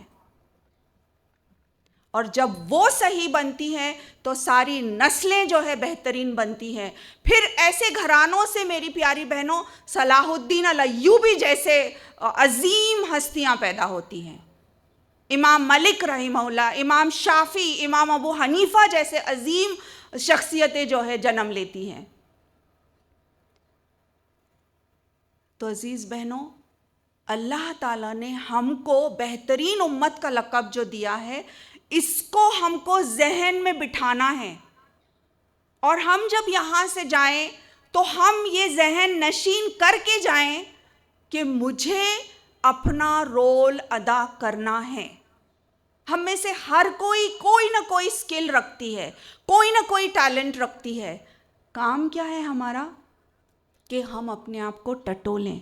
اور جب وہ صحیح بنتی ہے تو ساری نسلیں جو ہے بہترین بنتی ہیں. پھر ایسے گھرانوں سے میری پیاری بہنوں صلاح الدین الایوبی جیسے عظیم ہستیاں پیدا ہوتی ہیں. امام ملک رحمہ اللہ, امام شافعی, امام ابو حنیفہ جیسے عظیم شخصیتیں جو ہے جنم لیتی ہیں. تو عزیز بہنوں, اللہ تعالیٰ نے ہم کو بہترین امت کا لقب جو دیا ہے, اس کو ہم کو ذہن میں بٹھانا ہے. اور ہم جب یہاں سے جائیں تو ہم یہ ذہن نشین کر کے جائیں کہ مجھے اپنا رول ادا کرنا ہے. ہم میں سے ہر کوئی نہ کوئی سکل رکھتی ہے, کوئی نہ کوئی ٹیلنٹ رکھتی ہے. کام کیا ہے ہمارا؟ کہ ہم اپنے آپ کو ٹٹولیں,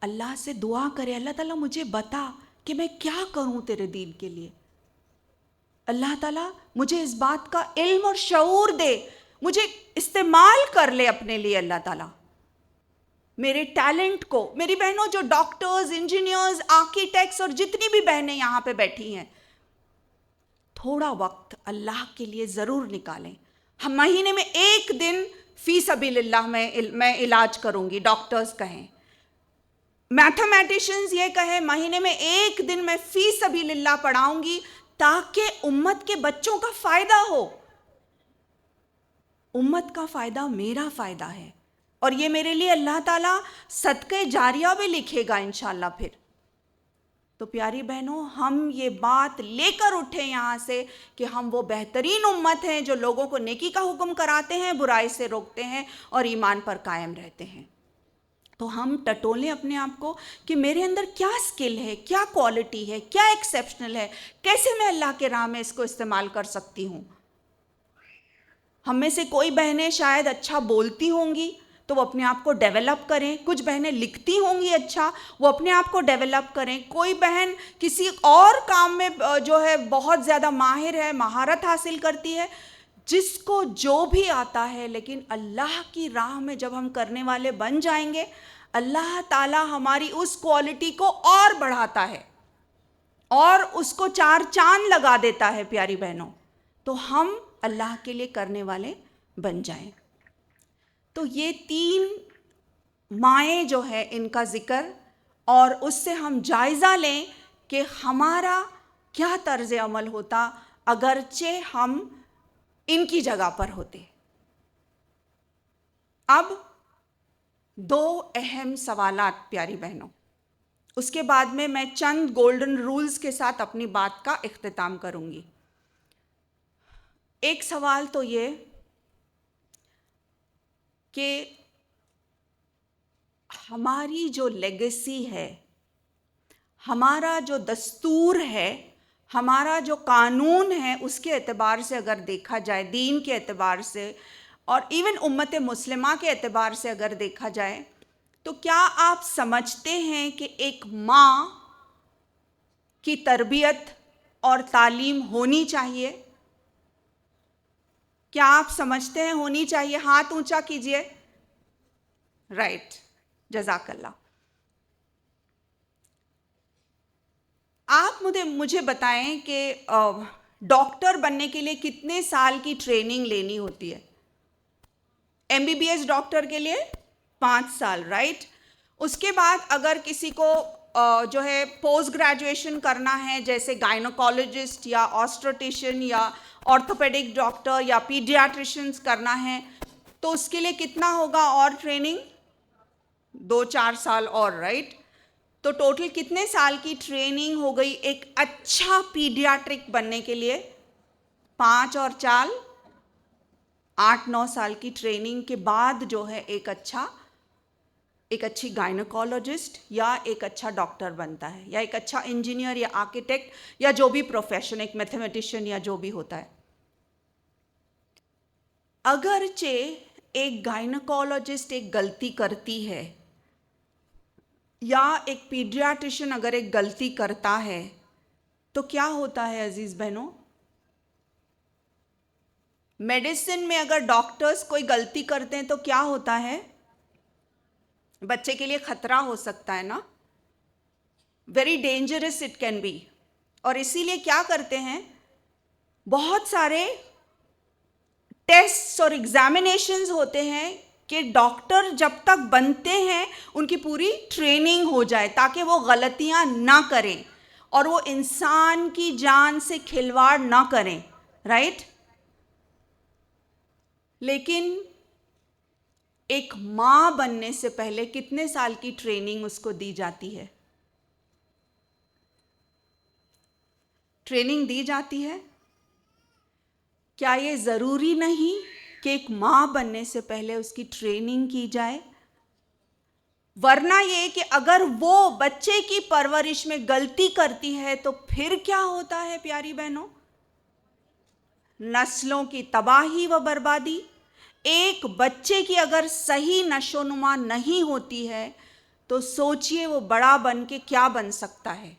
اللہ سے دعا کریں, اللہ تعالیٰ مجھے بتا کہ میں کیا کروں تیرے دین کے لیے. اللہ تعالیٰ مجھے اس بات کا علم اور شعور دے, مجھے استعمال کر لے اپنے لیے. اللہ تعالیٰ میرے ٹیلنٹ کو, میری بہنوں جو ڈاکٹرز, انجینئرز, آرکیٹیکٹس اور جتنی بھی بہنیں یہاں پہ بیٹھی ہیں, تھوڑا وقت اللہ کے لیے ضرور نکالیں. ہم مہینے میں ایک دن فی سبیل اللہ میں علاج کروں گی, ڈاکٹرز کہیں, میتھمیٹیشنز یہ کہیں مہینے میں ایک دن میں فی سبیل اللہ پڑھاؤں گی تاکہ امت کے بچوں کا فائدہ ہو. امت کا فائدہ میرا فائدہ ہے, اور یہ میرے لیے اللہ تعالیٰ صدقہ جاریہ بھی لکھے گا انشاءاللہ. پھر تو پیاری بہنوں, ہم یہ بات لے کر اٹھیں یہاں سے کہ ہم وہ بہترین امت ہیں جو لوگوں کو نیکی کا حکم کراتے ہیں, برائی سے روکتے ہیں اور ایمان پر قائم رہتے ہیں. تو ہم ٹٹولیں اپنے آپ کو کہ میرے اندر کیا سکل ہے, کیا کوالٹی ہے, کیا ایکسیپشنل ہے, کیسے میں اللہ کے راہ میں اس کو استعمال کر سکتی ہوں. ہم میں سے کوئی بہنیں شاید اچھا بولتی ہوں گی تو وہ اپنے آپ کو ڈیولپ کریں, کچھ بہنیں لکھتی ہوں گی اچھا, وہ اپنے آپ کو ڈیولپ کریں. کوئی بہن کسی اور کام میں جو ہے بہت زیادہ ماہر ہے, مہارت حاصل کرتی ہے, جس کو جو بھی آتا ہے. لیکن اللہ کی راہ میں جب ہم کرنے والے بن جائیں گے, اللہ تعالیٰ ہماری اس کوالٹی کو اور بڑھاتا ہے اور اس کو 4 چاند لگا دیتا ہے پیاری بہنوں. تو ہم اللہ کے لیے کرنے والے بن جائیں. تو یہ 3 مائیں جو ہے ان کا ذکر, اور اس سے ہم جائزہ لیں کہ ہمارا کیا طرز عمل ہوتا اگرچہ ہم ان کی جگہ پر ہوتے. اب 2 اہم سوالات پیاری بہنوں, اس کے بعد میں چند گولڈن رولز کے ساتھ اپنی بات کا اختتام کروں گی. ایک سوال تو یہ کہ ہماری جو لیگیسی ہے, ہمارا جو دستور ہے, ہمارا جو قانون ہے, اس کے اعتبار سے اگر دیکھا جائے, دین کے اعتبار سے اور ایون امت مسلمہ کے اعتبار سے اگر دیکھا جائے, تو کیا آپ سمجھتے ہیں کہ ایک ماں کی تربیت اور تعلیم ہونی چاہیے؟ کیا آپ سمجھتے ہیں ہونی چاہیے؟ ہاتھ اونچا کیجئے. رائٹ, جزاک اللہ. آپ مجھے بتائیں کہ ڈاکٹر بننے کے لیے کتنے سال کی ٹریننگ لینی ہوتی ہے؟ MBBS ڈاکٹر کے لیے 5 سال, رائٹ. اس کے بعد اگر کسی کو جو ہے پوسٹ گریجویشن کرنا ہے, جیسے گائنوکالوجسٹ یا آسٹروٹیشن یا آرتھوپیڈک ڈاکٹر یا پیڈیاٹریشنز کرنا ہے, تو اس کے لیے کتنا ہوگا اور ٹریننگ؟ 2-4 سال اور, رائٹ. تو ٹوٹل کتنے سال کی ٹریننگ ہو گئی ایک اچھا پیڈیاٹرک بننے کے لیے؟ 5 اور 4 8-9 سال کی ٹریننگ کے بعد جو ہے ایک اچھی گائنوکالوجسٹ یا ایک اچھا ڈاکٹر بنتا ہے, یا ایک اچھا انجینئر یا آرکیٹیکٹ یا جو بھی پروفیشن, ایک میتھمیٹیشین یا جو بھی ہوتا ہے. اگرچہ ایک گائنیکولوجسٹ ایک غلطی کرتی ہے یا ایک پیڈیاٹریشین اگر ایک غلطی کرتا ہے تو کیا ہوتا ہے عزیز بہنوں؟ میڈیسن میں اگر ڈاکٹرز کوئی غلطی کرتے ہیں تو کیا ہوتا ہے؟ بچے کے لیے خطرہ ہو سکتا ہے نا، very dangerous it can be. اور اسی لیے کیا کرتے ہیں، بہت سارے ٹیسٹ اور ایگزامینیشنز ہوتے ہیں کہ ڈاکٹر جب تک بنتے ہیں ان کی پوری ٹریننگ ہو جائے تاکہ وہ غلطیاں نہ کریں اور وہ انسان کی جان سے کھلواڑ نہ کریں، رائٹ؟ لیکن ایک ماں بننے سے پہلے کتنے سال کی ٹریننگ اس کو دی جاتی ہے؟ ٹریننگ دی جاتی ہے. کیا یہ ضروری نہیں کہ ایک ماں بننے سے پہلے اس کی ٹریننگ کی جائے؟ ورنہ یہ کہ اگر وہ بچے کی پرورش میں غلطی کرتی ہے تو پھر کیا ہوتا ہے پیاری بہنوں؟ نسلوں کی تباہی و بربادی. ایک بچے کی اگر صحیح نشو نما نہیں ہوتی ہے تو سوچئے وہ بڑا بن کے کیا بن سکتا ہے.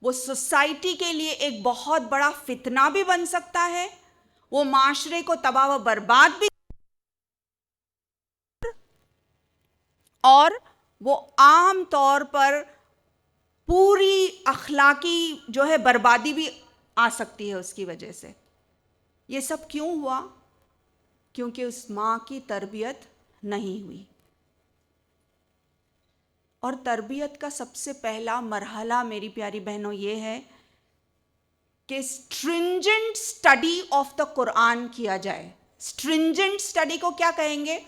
وہ سوسائٹی کے لیے ایک بہت بڑا فتنہ بھی بن سکتا ہے، وہ معاشرے کو تباہ و برباد بھی، اور وہ عام طور پر پوری اخلاقی جو ہے بربادی بھی آ سکتی ہے اس کی وجہ سے. یہ سب کیوں ہوا؟ کیونکہ اس ماں کی تربیت نہیں ہوئی. اور تربیت کا سب سے پہلا مرحلہ میری پیاری بہنوں یہ ہے کہ اسٹرنجنٹ اسٹڈی آف دا قرآن کیا جائے. اسٹرنجنٹ اسٹڈی کو کیا کہیں گے؟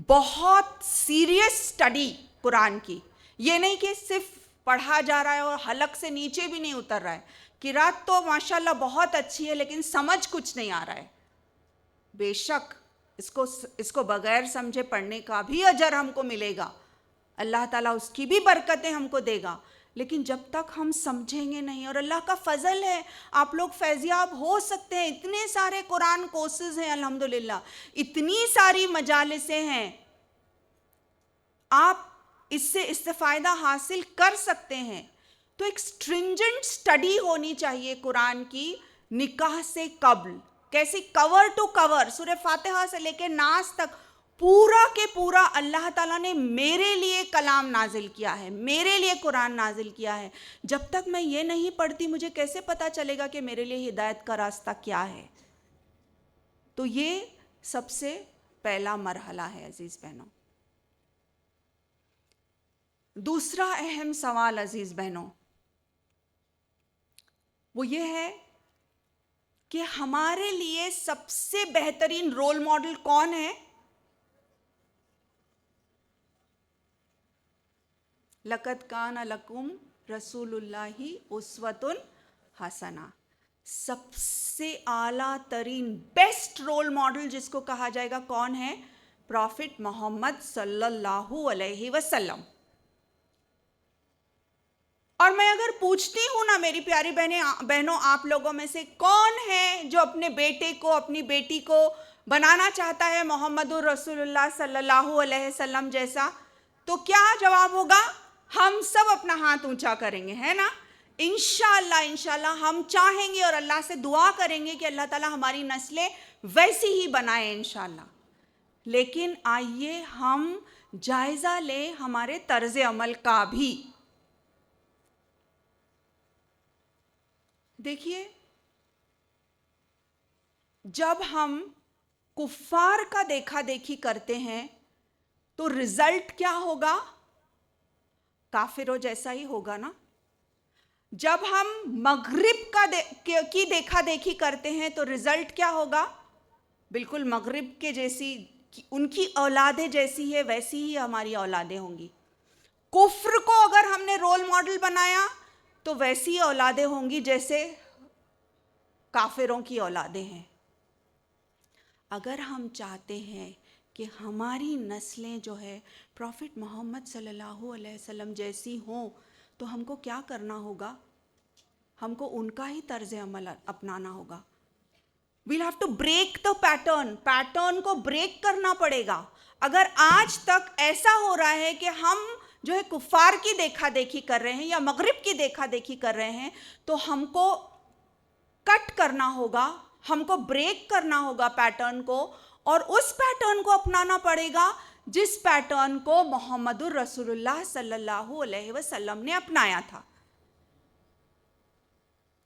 بہت سیریس اسٹڈی قرآن کی. یہ نہیں کہ صرف پڑھا جا رہا ہے اور حلق سے نیچے بھی نہیں اتر رہا ہے. قرات تو ماشاءاللہ بہت اچھی ہے لیکن سمجھ کچھ نہیں آ رہا ہے. بے شک اس کو بغیر سمجھے پڑھنے کا بھی اجر ہم کو ملے گا، اللہ تعالیٰ اس کی بھی برکتیں ہم کو دے گا، لیکن جب تک ہم سمجھیں گے نہیں. اور اللہ کا فضل ہے آپ لوگ فیضیاب ہو سکتے ہیں. اتنے سارے قرآن کورسز ہیں الحمدللہ، اتنی ساری مجالسیں ہیں، آپ اس سے استفادہ حاصل کر سکتے ہیں. تو ایک اسٹرنجنٹ اسٹڈی ہونی چاہیے قرآن کی نکاح سے قبل. کیسی؟ کور ٹو کور، سورہ فاتحہ سے لے کے ناس تک پورا کے پورا اللہ تعالیٰ نے میرے لیے کلام نازل کیا ہے، میرے لیے قرآن نازل کیا ہے. جب تک میں یہ نہیں پڑھتی مجھے کیسے پتا چلے گا کہ میرے لیے ہدایت کا راستہ کیا ہے؟ تو یہ سب سے پہلا مرحلہ ہے عزیز بہنوں. دوسرا اہم سوال عزیز بہنوں وہ یہ ہے کہ ہمارے لیے سب سے بہترین رول ماڈل کون ہے؟ لَقَدْ كَانَ لَكُمْ رسول اللہ اسوۃ حسنہ. سب سے اعلیٰ ترین بیسٹ رول ماڈل جس کو کہا جائے گا کون ہے؟ پروفٹ محمد صلی اللہ علیہ وسلم. اور میں اگر پوچھتی ہوں نا میری پیاری بہنوں آپ لوگوں میں سے کون ہے جو اپنے بیٹے کو اپنی بیٹی کو بنانا چاہتا ہے محمد الرسول اللہ صلی اللہ علیہ وسلم جیسا، تو کیا جواب ہوگا؟ ہم سب اپنا ہاتھ اونچا کریں گے، ہے نا؟ انشاءاللہ ہم چاہیں گے اور اللہ سے دعا کریں گے کہ اللہ تعالیٰ ہماری نسلیں ویسی ہی بنائے انشاءاللہ. لیکن آئیے ہم جائزہ لیں ہمارے طرز عمل کا بھی. دیکھیے جب ہم کفار کا دیکھا دیکھی کرتے ہیں تو رزلٹ کیا ہوگا؟ کافروں جیسا ہی ہوگا نا. جب ہم مغرب کی دیکھا دیکھی کرتے ہیں تو رزلٹ کیا ہوگا؟ بالکل مغرب کے جیسی، ان کی اولادیں جیسی ہے ویسی ہی ہماری اولادیں ہوں گی. کفر کو اگر ہم نے رول ماڈل بنایا تو ویسی اولادیں ہوں گی جیسے کافروں کی اولادیں ہیں. اگر ہم چاہتے ہیں کہ ہماری نسلیں جو ہے پروفٹ محمد صلی اللہ علیہ وسلم جیسی ہوں تو ہم کو کیا کرنا ہوگا؟ ہم کو ان کا ہی طرز عمل اپنانا ہوگا. we'll have to break the pattern کو بریک کرنا پڑے گا. اگر آج تک ایسا ہو رہا ہے کہ ہم جو ہے کفار کی دیکھا دیکھی کر رہے ہیں یا مغرب کی دیکھا دیکھی کر رہے ہیں, تو ہم کو کٹ کرنا ہوگا, ہم کو بریک کرنا ہوگا پیٹرن کو, اور اس پیٹرن کو اپنانا پڑے گا جس پیٹرن کو محمد الرسول اللہ صلی اللہ علیہ وسلم نے اپنایا تھا.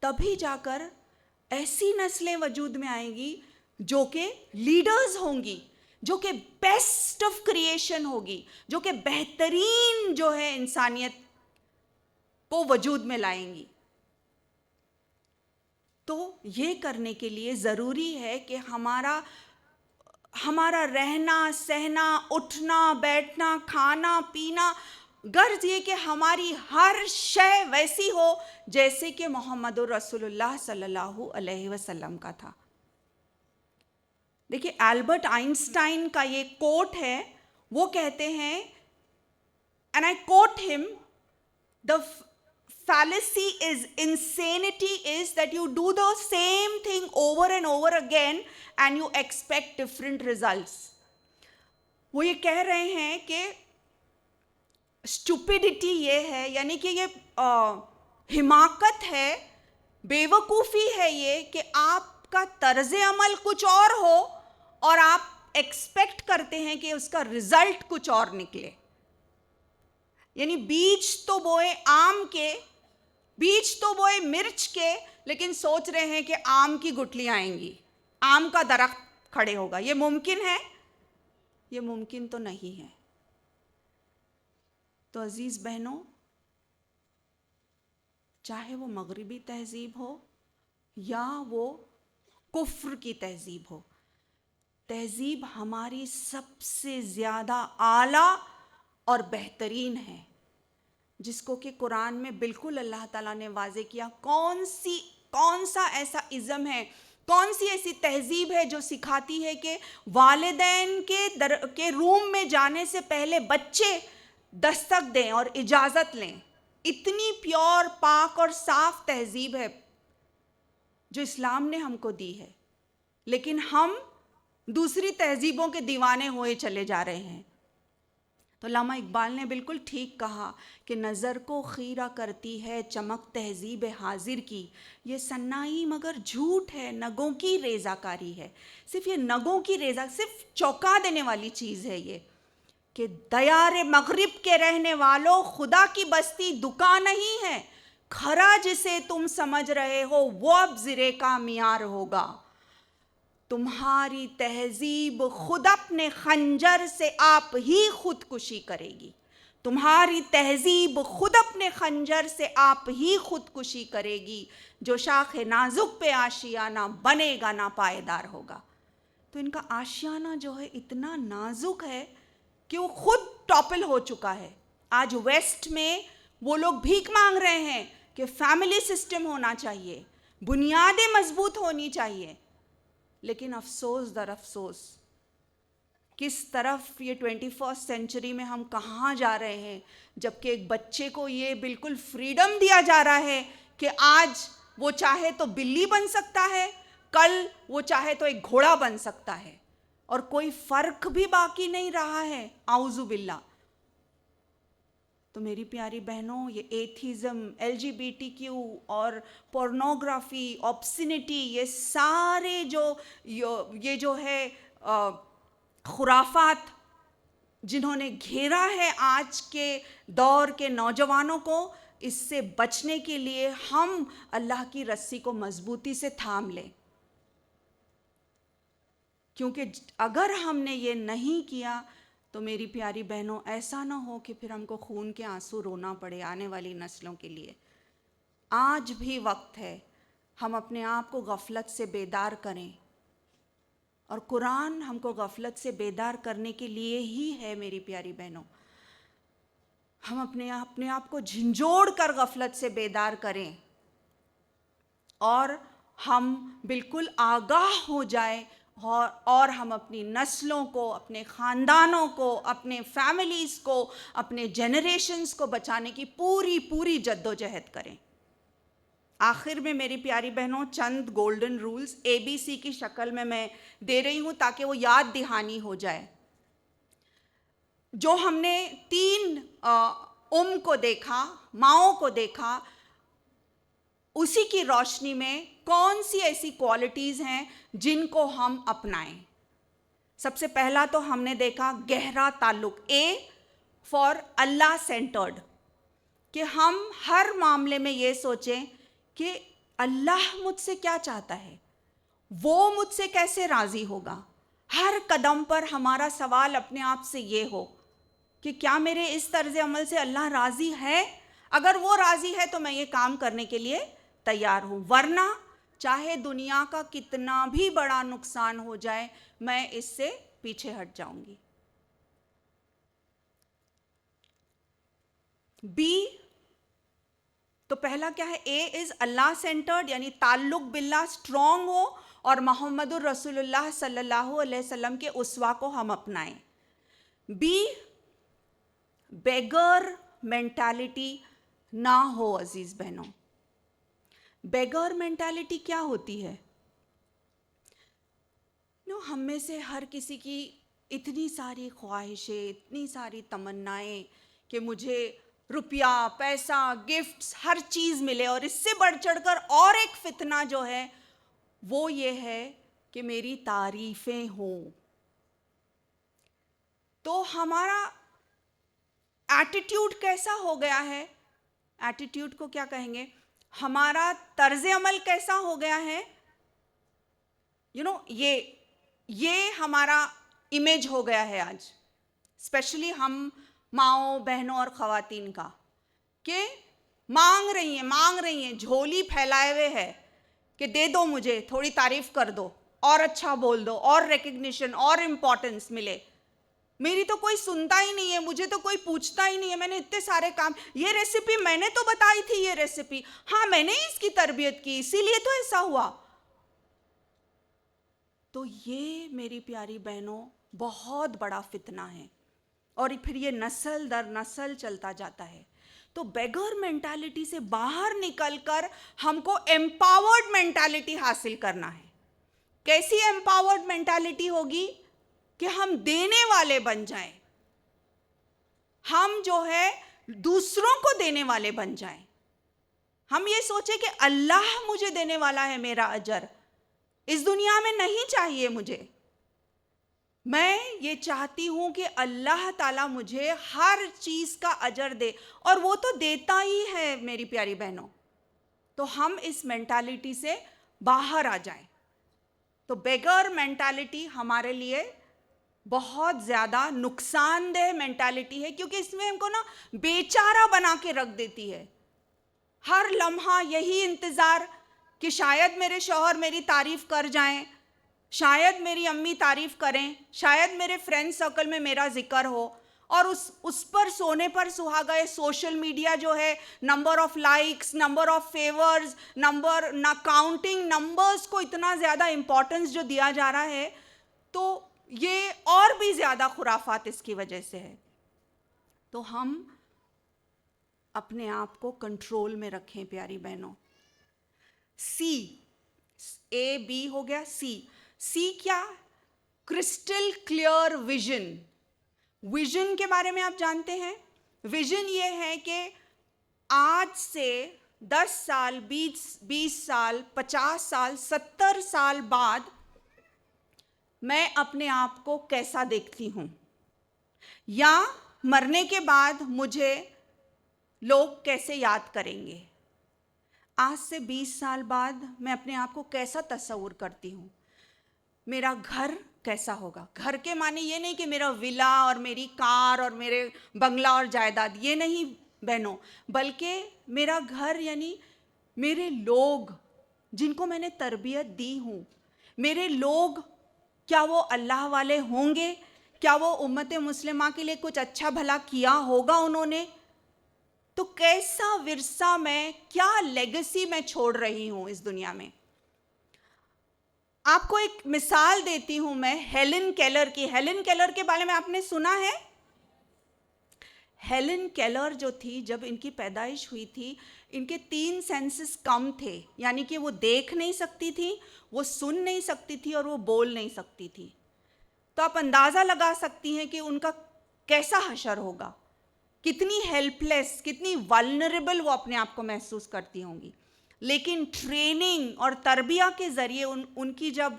تبھی جا کر ایسی نسلیں وجود میں آئیں گی جو کہ لیڈرز ہوں گی, جو کہ بیسٹ آف کریشن ہوگی, جو کہ بہترین جو ہے انسانیت کو وجود میں لائیں گی. تو یہ کرنے کے لیے ضروری ہے کہ ہمارا رہنا سہنا, اٹھنا بیٹھنا, کھانا پینا, غرض یہ کہ ہماری ہر شے ویسی ہو جیسے کہ محمد رسول اللہ صلی اللہ علیہ وسلم کا تھا. دیکھیے البرٹ آئنسٹائن کا یہ کوٹ ہے, وہ کہتے ہیں, and I quote him, the fallacy is insanity is that you do the same thing over and over again and you expect different results. وہ یہ کہہ رہے ہیں کہ اسٹوپیڈیٹی یہ ہے, یعنی کہ یہ حماقت ہے, بیوقوفی ہے یہ کہ آپ کا طرز عمل کچھ اور ہو اور آپ ایکسپیکٹ کرتے ہیں کہ اس کا رزلٹ کچھ اور نکلے. یعنی بیج تو بوئے آم کے, بیج تو بوئے مرچ کے, لیکن سوچ رہے ہیں کہ آم کی گٹلیاں آئیں گی, آم کا درخت کھڑے ہوگا. یہ ممکن ہے؟ یہ ممکن تو نہیں ہے. تو عزیز بہنوں, چاہے وہ مغربی تہذیب ہو یا وہ کفر کی تہذیب ہو, تہذیب ہماری سب سے زیادہ اعلیٰ اور بہترین ہے, جس کو کہ قرآن میں بالکل اللہ تعالیٰ نے واضح کیا. کون سا ایسا ازم ہے, کون سی ایسی تہذیب ہے جو سکھاتی ہے کہ والدین کے روم میں جانے سے پہلے بچے دستک دیں اور اجازت لیں. اتنی پیور, پاک اور صاف تہذیب ہے جو اسلام نے ہم کو دی ہے, لیکن ہم دوسری تہذیبوں کے دیوانے ہوئے چلے جا رہے ہیں. تو علامہ اقبال نے بالکل ٹھیک کہا کہ نظر کو خیرہ کرتی ہے چمک تہذیب حاضر کی, یہ سنائی مگر جھوٹ ہے, نگوں کی ریزہ کاری ہے. صرف یہ نگوں کی ریزہ, صرف چونکا دینے والی چیز ہے یہ کہ دیار مغرب کے رہنے والوں, خدا کی بستی دکان نہیں ہے, کھرا جسے تم سمجھ رہے ہو وہ اب زرے کا معیار ہوگا. تمہاری تہذیب خود اپنے خنجر سے آپ ہی خودکشی کرے گی. تمہاری تہذیب خود اپنے خنجر سے آپ ہی خودکشی کرے گی. جو شاخ نازک پہ آشیانہ بنے گا نا پائیدار ہوگا. تو ان کا آشیانہ جو ہے اتنا نازک ہے کہ وہ خود ٹاپل ہو چکا ہے. آج ویسٹ میں وہ لوگ بھیک مانگ رہے ہیں کہ فیملی سسٹم ہونا چاہیے, بنیادیں مضبوط ہونی چاہیے. لیکن افسوس در افسوس, کس طرف یہ 21 سینچری میں ہم کہاں جا رہے ہیں, جبکہ ایک بچے کو یہ بالکل فریڈم دیا جا رہا ہے کہ آج وہ چاہے تو بلی بن سکتا ہے, کل وہ چاہے تو ایک گھوڑا بن سکتا ہے, اور کوئی فرق بھی باقی نہیں رہا ہے. اعوذ باللہ. تو میری پیاری بہنوں, یہ ایتھیزم, LGBTQ اور پورنوگرافی, آبسینٹی, یہ سارے یہ جو ہے خرافات جنہوں نے گھیرا ہے آج کے دور کے نوجوانوں کو, اس سے بچنے کے لیے ہم اللہ کی رسی کو مضبوطی سے تھام لیں. کیونکہ اگر ہم نے یہ نہیں کیا تو میری پیاری بہنوں, ایسا نہ ہو کہ پھر ہم کو خون کے آنسو رونا پڑے آنے والی نسلوں کے لیے. آج بھی وقت ہے ہم اپنے آپ کو غفلت سے بیدار کریں, اور قرآن ہم کو غفلت سے بیدار کرنے کے لیے ہی ہے. میری پیاری بہنوں, ہم اپنے آپ کو جھنجھوڑ کر غفلت سے بیدار کریں اور ہم بالکل آگاہ ہو جائیں, اور ہم اپنی نسلوں کو, اپنے خاندانوں کو, اپنے فیملیز کو, اپنے جنریشنز کو بچانے کی پوری جد و جہد کریں. آخر میں میری پیاری بہنوں چند گولڈن رولز ABC کی شکل میں دے رہی ہوں تاکہ وہ یاد دہانی ہو جائے. جو ہم نے 3 کو دیکھا, ماؤں کو دیکھا, اسی کی روشنی میں کون سی ایسی کوالٹیز ہیں جن کو ہم اپنائیں. سب سے پہلا تو ہم نے دیکھا گہرا تعلق, A فار اللہ سینٹرڈ, کہ ہم ہر معاملے میں یہ سوچیں کہ اللہ مجھ سے کیا چاہتا ہے, وہ مجھ سے کیسے راضی ہوگا. ہر قدم پر ہمارا سوال اپنے آپ سے یہ ہو کہ کیا میرے اس طرز عمل سے اللہ راضی ہے؟ اگر وہ راضی ہے تو میں یہ کام کرنے کے لیے تیار ہوں, ورنہ چاہے دنیا کا کتنا بھی بڑا نقصان ہو جائے میں اس سے پیچھے ہٹ جاؤں گی. B تو پہلا کیا ہے, A از اللہ سینٹرڈ, یعنی تعلق باللہ اسٹرانگ ہو اور محمد الرسول اللہ صلی اللہ علیہ وسلم کے اسوہ کو ہم اپنائیں. B بیگر مینٹالٹی نہ ہو. عزیز بہنوں, بیگر مینٹالٹی کیا ہوتی ہے؟ ہم میں سے ہر کسی کی اتنی ساری خواہشیں, اتنی ساری تمنائیں کہ مجھے روپیہ, پیسہ, گفٹس, ہر چیز ملے, اور اس سے بڑھ چڑھ کر اور ایک فتنہ جو ہے وہ یہ ہے کہ میری تعریفیں ہوں. تو ہمارا ایٹیٹیوڈ کیسا ہو گیا ہے؟ ایٹیٹیوڈ کو کیا کہیں گے؟ ہمارا طرز عمل کیسا ہو گیا ہے؟ یہ ہمارا امیج ہو گیا ہے آج, اسپیشلی ہم ماؤں, بہنوں اور خواتین کا, کہ مانگ رہی ہیں, جھولی پھیلائے ہوئے ہے کہ دے دو مجھے, تھوڑی تعریف کر دو, اور اچھا بول دو, اور ریکگنیشن اور امپورٹنس ملے. میری تو کوئی سنتا ہی نہیں ہے, مجھے تو کوئی پوچھتا ہی نہیں ہے, میں نے اتنے سارے کام, یہ ریسیپی میں نے تو بتائی تھی, یہ ریسیپی ہاں میں نے اس کی تربیت کی, اسی لیے تو ایسا ہوا. تو یہ میری پیاری بہنوں بہت بڑا فتنہ ہے, اور پھر یہ نسل در نسل چلتا جاتا ہے. تو بیگر مینٹالٹی سے باہر نکل کر ہم کو ایمپاورڈ مینٹالٹی حاصل کرنا ہے. کیسی ایمپاورڈ مینٹالٹی ہوگی؟ کہ ہم دینے والے بن جائیں, ہم جو ہے دوسروں کو دینے والے بن جائیں. ہم یہ سوچیں کہ اللہ مجھے دینے والا ہے میرا اجر, اس دنیا میں نہیں چاہیے مجھے, میں یہ چاہتی ہوں کہ اللہ تعالیٰ مجھے ہر چیز کا اجر دے, اور وہ تو دیتا ہی ہے میری پیاری بہنوں. تو ہم اس مینٹالٹی سے باہر آ جائیں. تو بیگر مینٹالٹی ہمارے لیے بہت زیادہ نقصان دہ مینٹالٹی ہے, کیونکہ اس میں ہم کو بے چارہ بنا کے رکھ دیتی ہے. ہر لمحہ یہی انتظار کہ شاید میرے شوہر میری تعریف کر جائیں, شاید میری امی تعریف کریں, شاید میرے فرینڈ سرکل میں میرا ذکر ہو, اور اس پر سونے پر سہاگا ہے سوشل میڈیا جو ہے, number of likes, number of favours, number نہ کاؤنٹنگ نمبرز کو اتنا زیادہ امپورٹنس جو دیا جا رہا ہے, تو یہ اور بھی زیادہ خرافات اس کی وجہ سے ہے. تو ہم اپنے آپ کو کنٹرول میں رکھیں پیاری بہنوں. سی, A B ہو گیا. سی کیا؟ Crystal clear vision. ویژن کے بارے میں آپ جانتے ہیں؟ ویژن یہ ہے کہ آج سے 10 سال, 20 سال, 50 سال, 70 سال بعد میں اپنے آپ کو کیسا دیکھتی ہوں, یا مرنے کے بعد مجھے لوگ کیسے یاد کریں گے. آج سے 20 سال بعد میں اپنے آپ کو کیسا تصور کرتی ہوں, میرا گھر کیسا ہوگا. گھر کے معنی یہ نہیں کہ میرا ولا اور میری کار اور میرے بنگلہ اور جائیداد, یہ نہیں بہنوں, بلکہ میرا گھر یعنی میرے لوگ جن کو میں نے تربیت دی ہوں. میرے لوگ کیا وہ اللہ والے ہوں گے؟ کیا وہ امت مسلمہ کے لیے کچھ اچھا بھلا کیا ہوگا انہوں نے؟ تو کیسا ورثہ میں, کیا لیگیسی میں چھوڑ رہی ہوں اس دنیا میں. آپ کو ایک مثال دیتی ہوں میں ہیلن کیلر کی. ہیلن کیلر کے بارے میں آپ نے سنا ہے؟ ہیلن کیلر جو تھی، جب ان کی پیدائش ہوئی تھی، ان کے 3 سینسز کم تھے، یعنی کہ وہ دیکھ نہیں سکتی تھی، وہ سن نہیں سکتی تھی اور وہ بول نہیں سکتی تھی. تو آپ اندازہ لگا سکتی ہیں کہ ان کا کیسا حشر ہوگا، کتنی ہیلپ لیس، کتنی والنریبل وہ اپنے آپ کو محسوس کرتی ہوں گی. لیکن ٹریننگ اور تربیہ کے ذریعے ان کی جب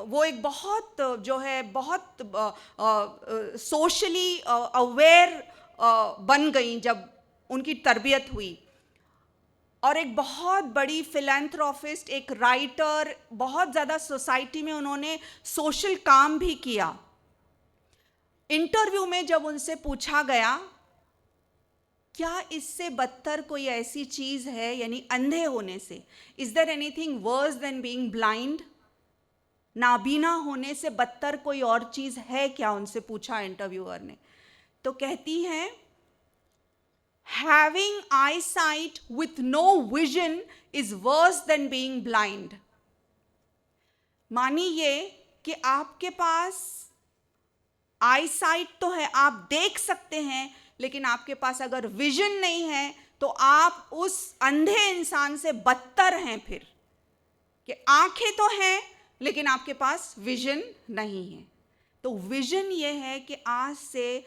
وہ ایک بہت جو ہے بہت سوشلی اویئر بن گئیں جب ان کی تربیت ہوئی، اور ایک بہت بڑی فلینتھروپسٹ، ایک رائٹر، بہت زیادہ سوسائٹی میں انہوں نے سوشل کام بھی کیا. انٹرویو میں جب ان سے پوچھا گیا کیا اس سے بدتر کوئی ایسی چیز ہے، یعنی اندھے ہونے سے، از there any thing verse then being blind, نابینا ہونے سے بدتر کوئی اور چیز ہے کیا، ان سے پوچھا انٹرویور نے. تو کہتی ہیں having eyesight with no vision is worse than being blind. مانی یہ کہ آپ کے پاس آئی سائٹ تو ہے، آپ دیکھ سکتے ہیں، لیکن آپ کے پاس اگر ویژن نہیں ہے تو آپ اس اندھے انسان سے بدتر ہیں. پھر کہ آنکھیں تو ہیں لیکن آپ کے پاس ویژن نہیں ہے. تو ویژن یہ ہے کہ آج سے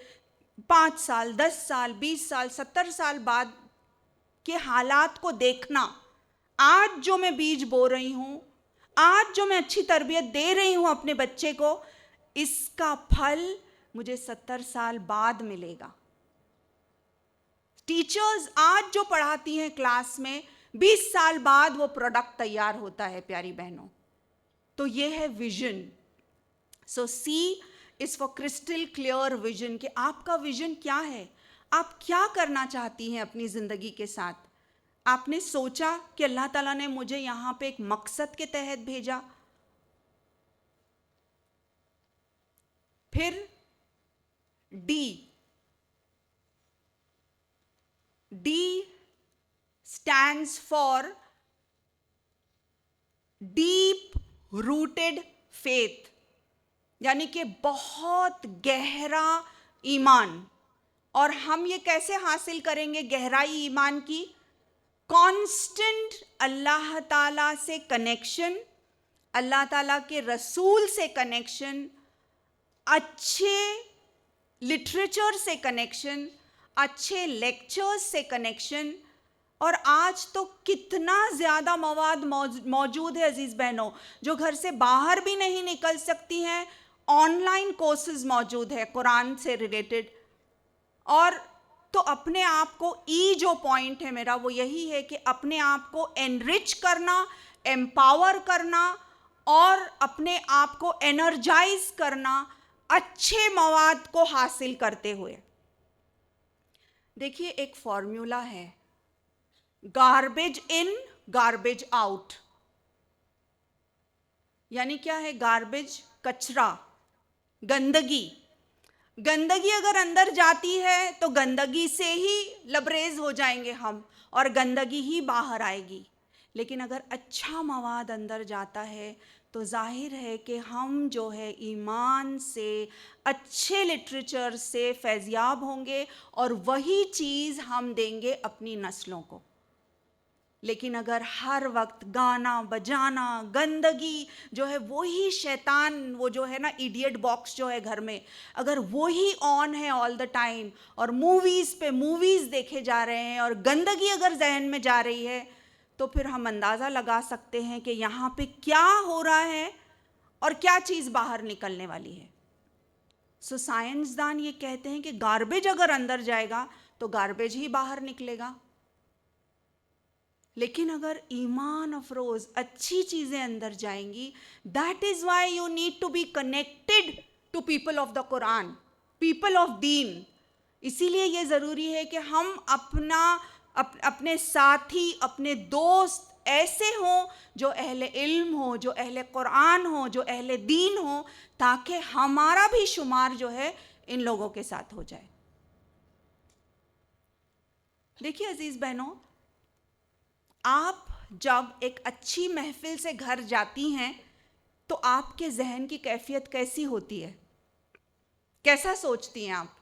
5 سال، 10 سال، 20 سال، 70 سال بعد کے حالات کو دیکھنا. آج جو میں بیج بو رہی ہوں، آج جو میں اچھی تربیت دے رہی ہوں اپنے بچے کو، اس کا پھل مجھے 70 سال بعد ملے گا. ٹیچرز آج جو پڑھاتی ہیں کلاس میں، 20 سال بعد وہ پروڈکٹ تیار ہوتا ہے پیاری بہنوں. تو یہ ہے vision. So she is for crystal clear vision, کہ آپ کا ویژن کیا ہے، آپ کیا کرنا چاہتی ہیں اپنی زندگی کے ساتھ. آپ نے سوچا کہ اللہ تعالیٰ نے مجھے یہاں پہ ایک مقصد کے تحت بھیجا. پھر D stands for deep rooted faith, یعنی کہ بہت گہرا ایمان. اور ہم یہ کیسے حاصل کریں گے گہرائی ایمان کی؟ کانسٹنٹ اللہ تعالیٰ سے کنیکشن، اللہ تعالیٰ کے رسول سے کنیکشن، اچھے لٹریچر سے کنیکشن، اچھے لیکچرز سے کنیکشن. اور آج تو کتنا زیادہ مواد موجود ہے عزیز بہنوں، جو گھر سے باہر بھی نہیں نکل سکتی ہیں. آن لائن کورسز موجود ہے قرآن سے ریلیٹڈ. اور تو اپنے آپ کو جو پوائنٹ ہے میرا وہ یہی ہے کہ اپنے آپ کو انرچ کرنا، امپاور کرنا، اور اپنے آپ کو انرجائز کرنا اچھے مواد کو حاصل کرتے ہوئے. دیکھیے ایک فارمولا ہے، گاربیج ان گاربیج آؤٹ. یعنی کیا ہے؟ گاربیج کچرا، گندگی. گندگی اگر اندر جاتی ہے تو گندگی سے ہی لبریز ہو جائیں گے ہم، اور گندگی ہی باہر آئے گی. لیکن اگر اچھا مواد اندر جاتا ہے تو ظاہر ہے کہ ہم جو ہے ایمان سے، اچھے لٹریچر سے فیضیاب ہوں گے، اور وہی چیز ہم دیں گے اپنی نسلوں کو. لیکن اگر ہر وقت گانا بجانا، گندگی جو ہے وہی شیطان، وہ جو ہے نا ایڈیٹ باکس جو ہے گھر میں، اگر وہی آن ہے آل دا ٹائم، اور موویز پہ موویز دیکھے جا رہے ہیں، اور گندگی اگر ذہن میں جا رہی ہے، تو پھر ہم اندازہ لگا سکتے ہیں کہ یہاں پہ کیا ہو رہا ہے اور کیا چیز باہر نکلنے والی ہے. سو سائنسدان یہ کہتے ہیں کہ گاربیج اگر اندر جائے گا تو گاربیج ہی باہر نکلے گا. لیکن اگر ایمان افروز اچھی چیزیں اندر جائیں گی، that is why you need to be connected to people of the Quran, people of دین. اسی لیے یہ ضروری ہے کہ ہم اپنے ساتھی، اپنے دوست ایسے ہوں جو اہل علم ہوں، جو اہل قرآن ہوں، جو اہل دین ہوں، تاکہ ہمارا بھی شمار جو ہے ان لوگوں کے ساتھ ہو جائے. دیکھیے عزیز بہنوں، آپ جب ایک اچھی محفل سے گھر جاتی ہیں تو آپ کے ذہن کی کیفیت کیسی ہوتی ہے؟ کیسا سوچتی ہیں آپ؟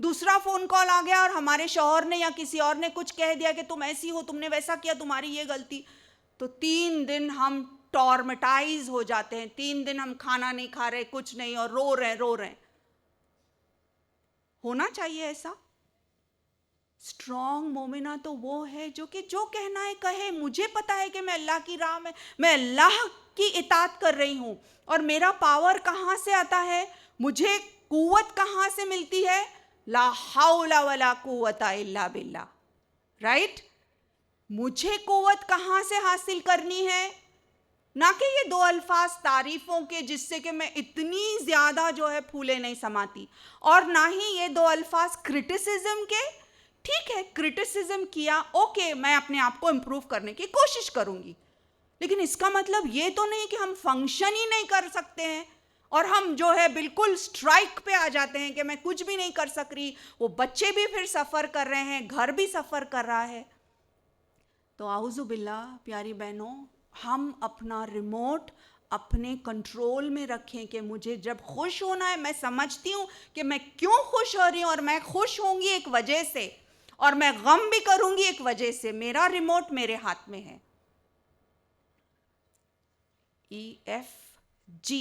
دوسرا فون کال آ گیا اور ہمارے شوہر نے یا کسی اور نے کچھ کہہ دیا کہ تم ایسی ہو, تم نے ویسا کیا, تمہاری یہ غلطی, تو 3 دن ہم ٹارمٹائز ہو جاتے ہیں, 3 دن ہم کھانا نہیں کھا رہے, کچھ نہیں, اور رو رہے ہیں. ہونا چاہیے ایسا. اسٹرانگ مومنہ تو وہ ہے جو کہ جو کہنا ہے کہے. مجھے پتا ہے کہ میں اللہ کی راہ میں اللہ کی اطاعت کر رہی ہوں, اور میرا پاور کہاں سے آتا ہے, مجھے قوت کہاں سے ملتی ہے, لا حول ولا قوت الا باللہ, رائٹ. مجھے قوت کہاں سے حاصل کرنی ہے, نہ کہ یہ 2 الفاظ تعریفوں کے جس سے کہ میں اتنی زیادہ جو ہے پھولے نہیں سماتی, اور نہ ہی یہ 2 الفاظ کرٹیسزم کے. ٹھیک ہے, کرٹیسزم کیا, اوکے, میں اپنے آپ کو امپروو کرنے کی کوشش کروں گی, لیکن اس کا مطلب یہ تو نہیں کہ ہم فنکشن ہی نہیں کر سکتے ہیں اور ہم جو ہے بالکل سٹرائک پہ آ جاتے ہیں کہ میں کچھ بھی نہیں کر سک رہی. وہ بچے بھی پھر سفر کر رہے ہیں, گھر بھی سفر کر رہا ہے. تو اعوذ باللہ پیاری بہنوں, ہم اپنا ریموٹ اپنے کنٹرول میں رکھیں کہ مجھے جب خوش ہونا ہے, میں سمجھتی ہوں کہ میں کیوں خوش ہو رہی ہوں, اور میں خوش ہوں گی ایک وجہ سے, اور میں غم بھی کروں گی ایک وجہ سے. میرا ریموٹ میرے ہاتھ میں ہے. EFG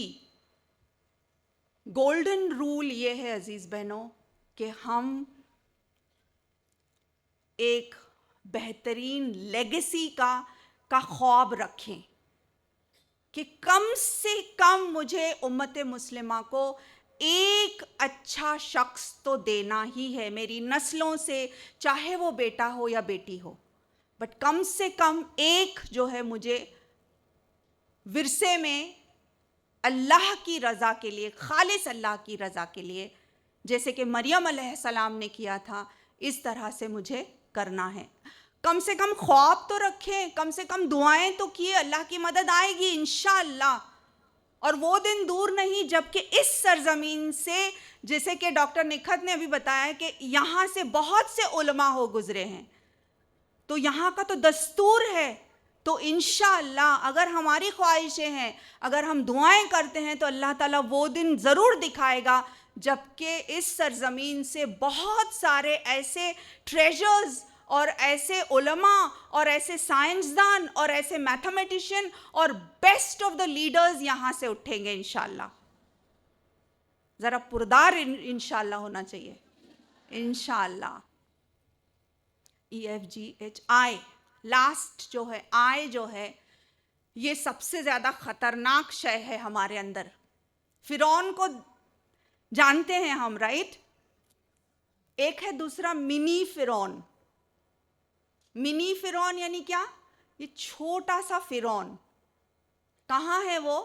گولڈن رول یہ ہے عزیز بہنوں کہ ہم ایک بہترین لیگیسی کا خواب رکھیں کہ کم سے کم مجھے امت مسلمہ کو ایک اچھا شخص تو دینا ہی ہے میری نسلوں سے, چاہے وہ بیٹا ہو یا بیٹی ہو, بٹ کم سے کم ایک جو ہے مجھے ورثے میں اللہ کی رضا کے لیے, خالص اللہ کی رضا کے لیے, جیسے کہ مریم علیہ السلام نے کیا تھا, اس طرح سے مجھے کرنا ہے. کم سے کم خواب تو رکھیں, کم سے کم دعائیں تو کیے, اللہ کی مدد آئے گی انشاءاللہ. اور وہ دن دور نہیں جب کہ اس سرزمین سے, جیسے کہ ڈاکٹر نکھت نے ابھی بتایا کہ یہاں سے بہت سے علماء ہو گزرے ہیں, تو یہاں کا تو دستور ہے, تو انشاءاللہ اگر ہماری خواہشیں ہیں, اگر ہم دعائیں کرتے ہیں, تو اللہ تعالیٰ وہ دن ضرور دکھائے گا جب کہ اس سرزمین سے بہت سارے ایسے ٹریجرز اور ایسے علماء اور ایسے سائنسدان اور ایسے میتھمیٹیشین اور بیسٹ آف دا لیڈرز یہاں سے اٹھیں گے انشاءاللہ. ذرا پردار انشاءاللہ ہونا چاہیے, انشاءاللہ. EFGHI لاسٹ جو ہے, آئے جو ہے, یہ سب سے زیادہ خطرناک شے ہے ہمارے اندر. فرعون کو جانتے ہیں ہم, رائٹ. ایک ہے دوسرا منی فرعون. منی فرعون یعنی کیا, یہ چھوٹا سا فرعون. کہاں ہے وہ,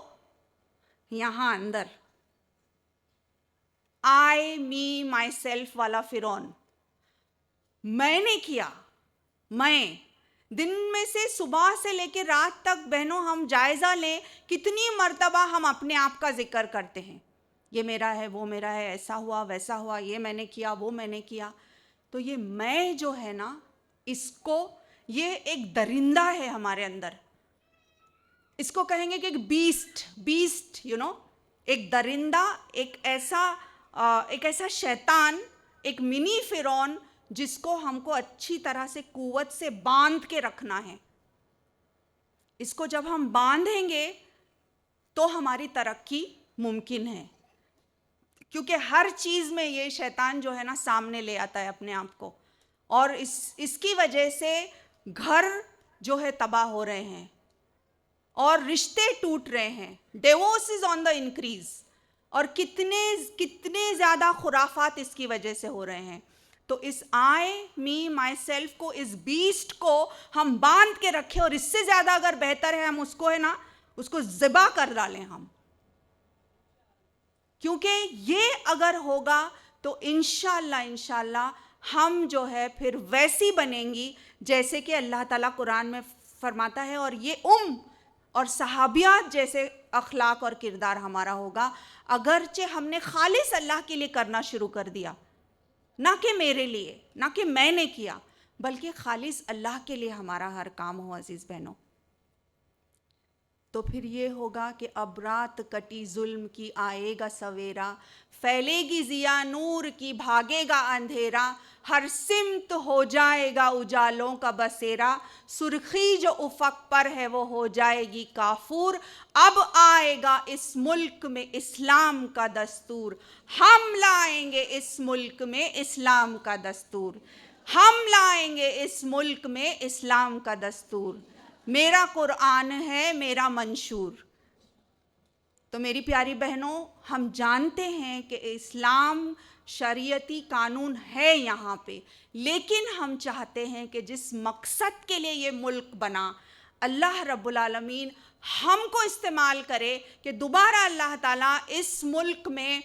یہاں اندر. آئی می مائی سیلف والا فرعون. میں نے کیا, میں دن میں سے صبح سے لے کے رات تک بہنوں ہم جائزہ لیں کتنی مرتبہ ہم اپنے آپ کا ذکر کرتے ہیں, یہ میرا ہے, وہ میرا ہے, ایسا ہوا ویسا ہوا, یہ میں نے کیا, وہ میں نے کیا. تو یہ میں جو ہے نا, اس کو, یہ ایک درندہ ہے ہمارے اندر. اس کو کہیں گے کہ ایک بیسٹ ایک درندہ, ایک ایسا شیطان, ایک منی فرعون جس کو ہم کو اچھی طرح سے قوت سے باندھ کے رکھنا ہے. اس کو جب ہم باندھیں گے تو ہماری ترقی ممکن ہے, کیونکہ ہر چیز میں یہ شیطان جو ہے نا سامنے لے آتا ہے اپنے آپ کو, اور اس کی وجہ سے گھر جو ہے تباہ ہو رہے ہیں اور رشتے ٹوٹ رہے ہیں, divorce is on the increase, اور کتنے زیادہ خرافات اس کی وجہ سے ہو رہے ہیں. تو اس آئی می مائی سیلف کو, اس بیسٹ کو ہم باندھ کے رکھیں, اور اس سے زیادہ اگر بہتر ہے ہم اس کو ہے نا, اس کو ذبح کر ڈالیں ہم, کیونکہ یہ اگر ہوگا تو انشاءاللہ ہم جو ہے پھر ویسی بنیں گی جیسے کہ اللہ تعالیٰ قرآن میں فرماتا ہے, اور یہ اور صحابیات جیسے اخلاق اور کردار ہمارا ہوگا, اگرچہ ہم نے خالص اللہ کے لیے کرنا شروع کر دیا, نہ کہ میرے لیے, نہ کہ میں نے کیا, بلکہ خالص اللہ کے لیے ہمارا ہر کام ہو. عزیز بہنوں, تو پھر یہ ہوگا کہ اب رات کٹی ظلم کی آئے گا سویرا، پھیلے گی ضیا نور کی بھاگے گا اندھیرا، ہر سمت ہو جائے گا اجالوں کا بسیرا، سرخی جو افق پر ہے وہ ہو جائے گی کافور، اب آئے گا اس ملک میں اسلام کا دستور، ہم لائیں گے اس ملک میں اسلام کا دستور، ہم لائیں گے اس ملک میں اسلام کا دستور، میرا قرآن ہے میرا منشور۔ تو میری پیاری بہنوں، ہم جانتے ہیں کہ اسلام شریعتی قانون ہے یہاں پہ، لیکن ہم چاہتے ہیں کہ جس مقصد کے لیے یہ ملک بنا، اللہ رب العالمین ہم کو استعمال کرے کہ دوبارہ اللہ تعالیٰ اس ملک میں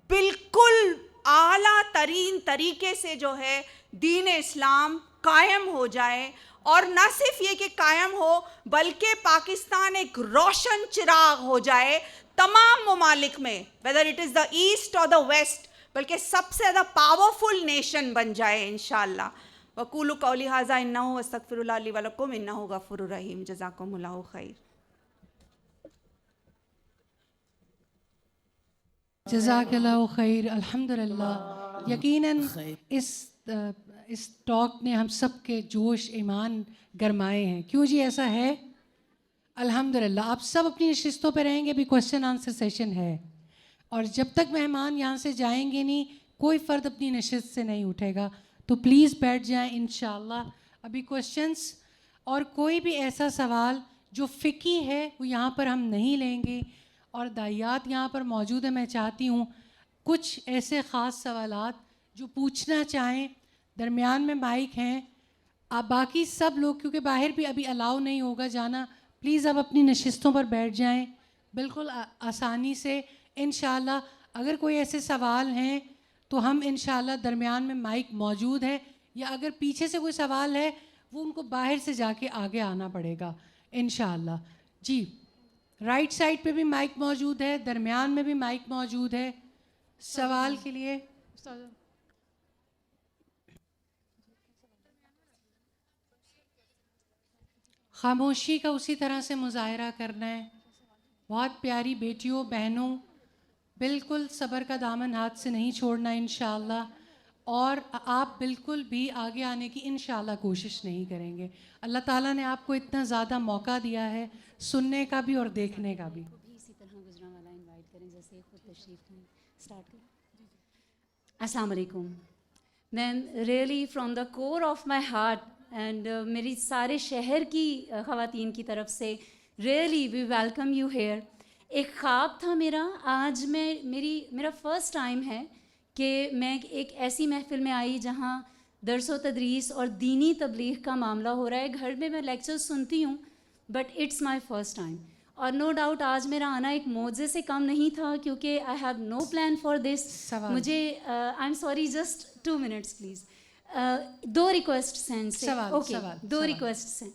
بالکل اعلیٰ ترین طریقے سے جو ہے دین اسلام قائم ہو جائے، اور نہ صرف یہ کہ قائم ہو بلکہ پاکستان ایک روشن چراغ ہو جائے تمام ممالک میں، whether it is the east or the west، بلکہ سب سے زیادہ پاورفل نیشن بن جائے انشاءاللہ۔ وَقُولُوا قَوْلِي هَٰذَا إِنَّهُ وَاسْتَغْفِرُوا اللَّهَ لِي وَلَكُمْ إِنَّهُ غَفُورٌ رَحِيمٌ۔ جزاکم اللہ خیر۔ جزاک اللہ خیر۔ الحمدللہ، یقیناً اس ٹاک نے ہم سب کے جوش ایمان گرمائے ہیں۔ کیوں جی ایسا ہے؟ الحمدللہ۔ آپ سب اپنی نشستوں پہ رہیں گے، ابھی کوسچن آنسر سیشن ہے، اور جب تک مہمان یہاں سے جائیں گے نہیں کوئی فرد اپنی نشست سے نہیں اٹھے گا، تو پلیز بیٹھ جائیں انشاءاللہ۔ ابھی کوسچنس اور کوئی بھی ایسا سوال جو فقہی ہے وہ یہاں پر ہم نہیں لیں گے، اور داعیات یہاں پر موجود ہیں۔ میں چاہتی ہوں کچھ ایسے خاص سوالات جو پوچھنا چاہیں، درمیان میں مائک ہیں، آپ باقی سب لوگ کیونکہ باہر بھی ابھی الاؤ نہیں ہوگا جانا، پلیز آپ اپنی نشستوں پر بیٹھ جائیں بالکل آسانی سے انشاءاللہ۔ اگر کوئی ایسے سوال ہیں تو ہم انشاءاللہ درمیان میں مائک موجود ہے، یا اگر پیچھے سے کوئی سوال ہے وہ ان کو باہر سے جا کے آگے آنا پڑے گا انشاءاللہ۔ جی، رائٹ سائڈ پہ بھی مائک موجود ہے، درمیان میں بھی مائک موجود ہے سوال کے لیے۔ خاموشی کا اسی طرح سے مظاہرہ کرنا ہے۔ بہت پیاری بیٹیوں، بہنوں، بالکل صبر کا دامن ہاتھ سے نہیں چھوڑنا انشاءاللہ، اور آپ بالکل بھی آگے آنے کی انشاءاللہ کوشش نہیں کریں گے۔ اللہ تعالیٰ نے آپ کو اتنا زیادہ موقع دیا ہے سننے کا بھی اور دیکھنے کا بھی۔ اسی طرح گجرانوالا انوائٹ کریں جیسے خود تشریف لیں۔ اسٹارٹ کریں۔ السلام علیکم ma'am, really from the core of my heart and میری سارے شہر کی خواتین کی طرف سے really we welcome you here. ایک خواب تھا میرا، آج میرا فرسٹ ٹائم ہے کہ میں ایک ایسی محفل میں آئی جہاں درس و تدریس اور دینی تبلیغ کا معاملہ ہو رہا ہے۔ گھر میں لیکچر سنتی ہوں but it's my first time, اور نو ڈاؤٹ آج میرا آنا ایک معجزے سے کم نہیں تھا، کیونکہ I have no plan for this. مجھے I am sorry, just 2 minutes please. 2 requests ہیں ان سے۔ اوکے، 2 ریکویسٹس ہیں۔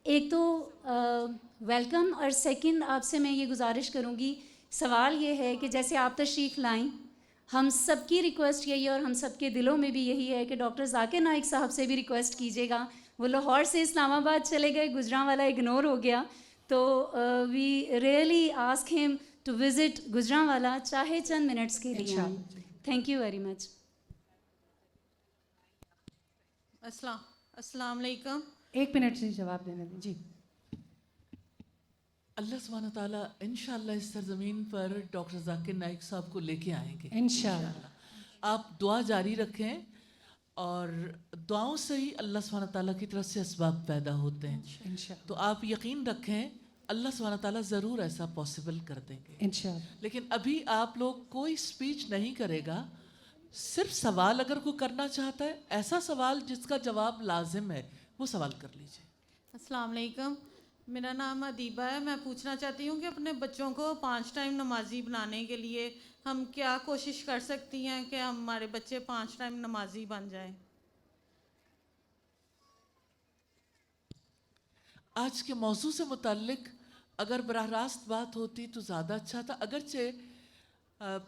ایک تو ویلکم، اور سیکنڈ آپ سے میں یہ گزارش کروں گی، سوال یہ ہے کہ جیسے آپ تشریف لائیں، ہم سب کی ریکویسٹ یہی ہے اور ہم سب کے دلوں میں بھی یہی ہے کہ ڈاکٹر ذاکر نائک صاحب سے بھی ریکویسٹ کیجیے گا۔ وہ لاہور سے اسلام آباد چلے گئے، گجرانوالا اگنور ہو گیا، تو we really ask him to visit Gujranwala, چاہے چند منٹس کے لیے آئیں۔ Thank you very much. السلام علیکم۔ 1 منٹ سے جواب دینے دیں۔ جی، اللہ سبحانہ تعالیٰ انشاءاللہ اس سرزمین پر ڈاکٹر ذاکر نائک صاحب کو لے کے آئیں گے انشاءاللہ۔ آپ دعا جاری رکھیں، اور دعاؤں سے ہی اللہ سبحانہ تعالیٰ کی طرف سے اسباب پیدا ہوتے ہیں، انشاءاللہ تو آپ یقین رکھیں اللہ سبحانہ تعالیٰ ضرور ایسا پاسبل کر دیں گے انشاءاللہ۔ لیکن ابھی آپ لوگ کوئی سپیچ نہیں کرے گا، صرف سوال اگر کوئی کرنا چاہتا ہے، ایسا سوال جس کا جواب لازم ہے، وہ سوال کر لیجیے۔ السلام علیکم، میرا نام ادیبہ ہے۔ میں پوچھنا چاہتی ہوں کہ اپنے بچوں کو 5 ٹائم نمازی بنانے کے لیے ہم کیا کوشش کر سکتی ہیں کہ ہمارے بچے 5 ٹائم نمازی بن جائیں؟ آج کے موضوع سے متعلق اگر براہ راست بات ہوتی تو زیادہ اچھا تھا، اگرچہ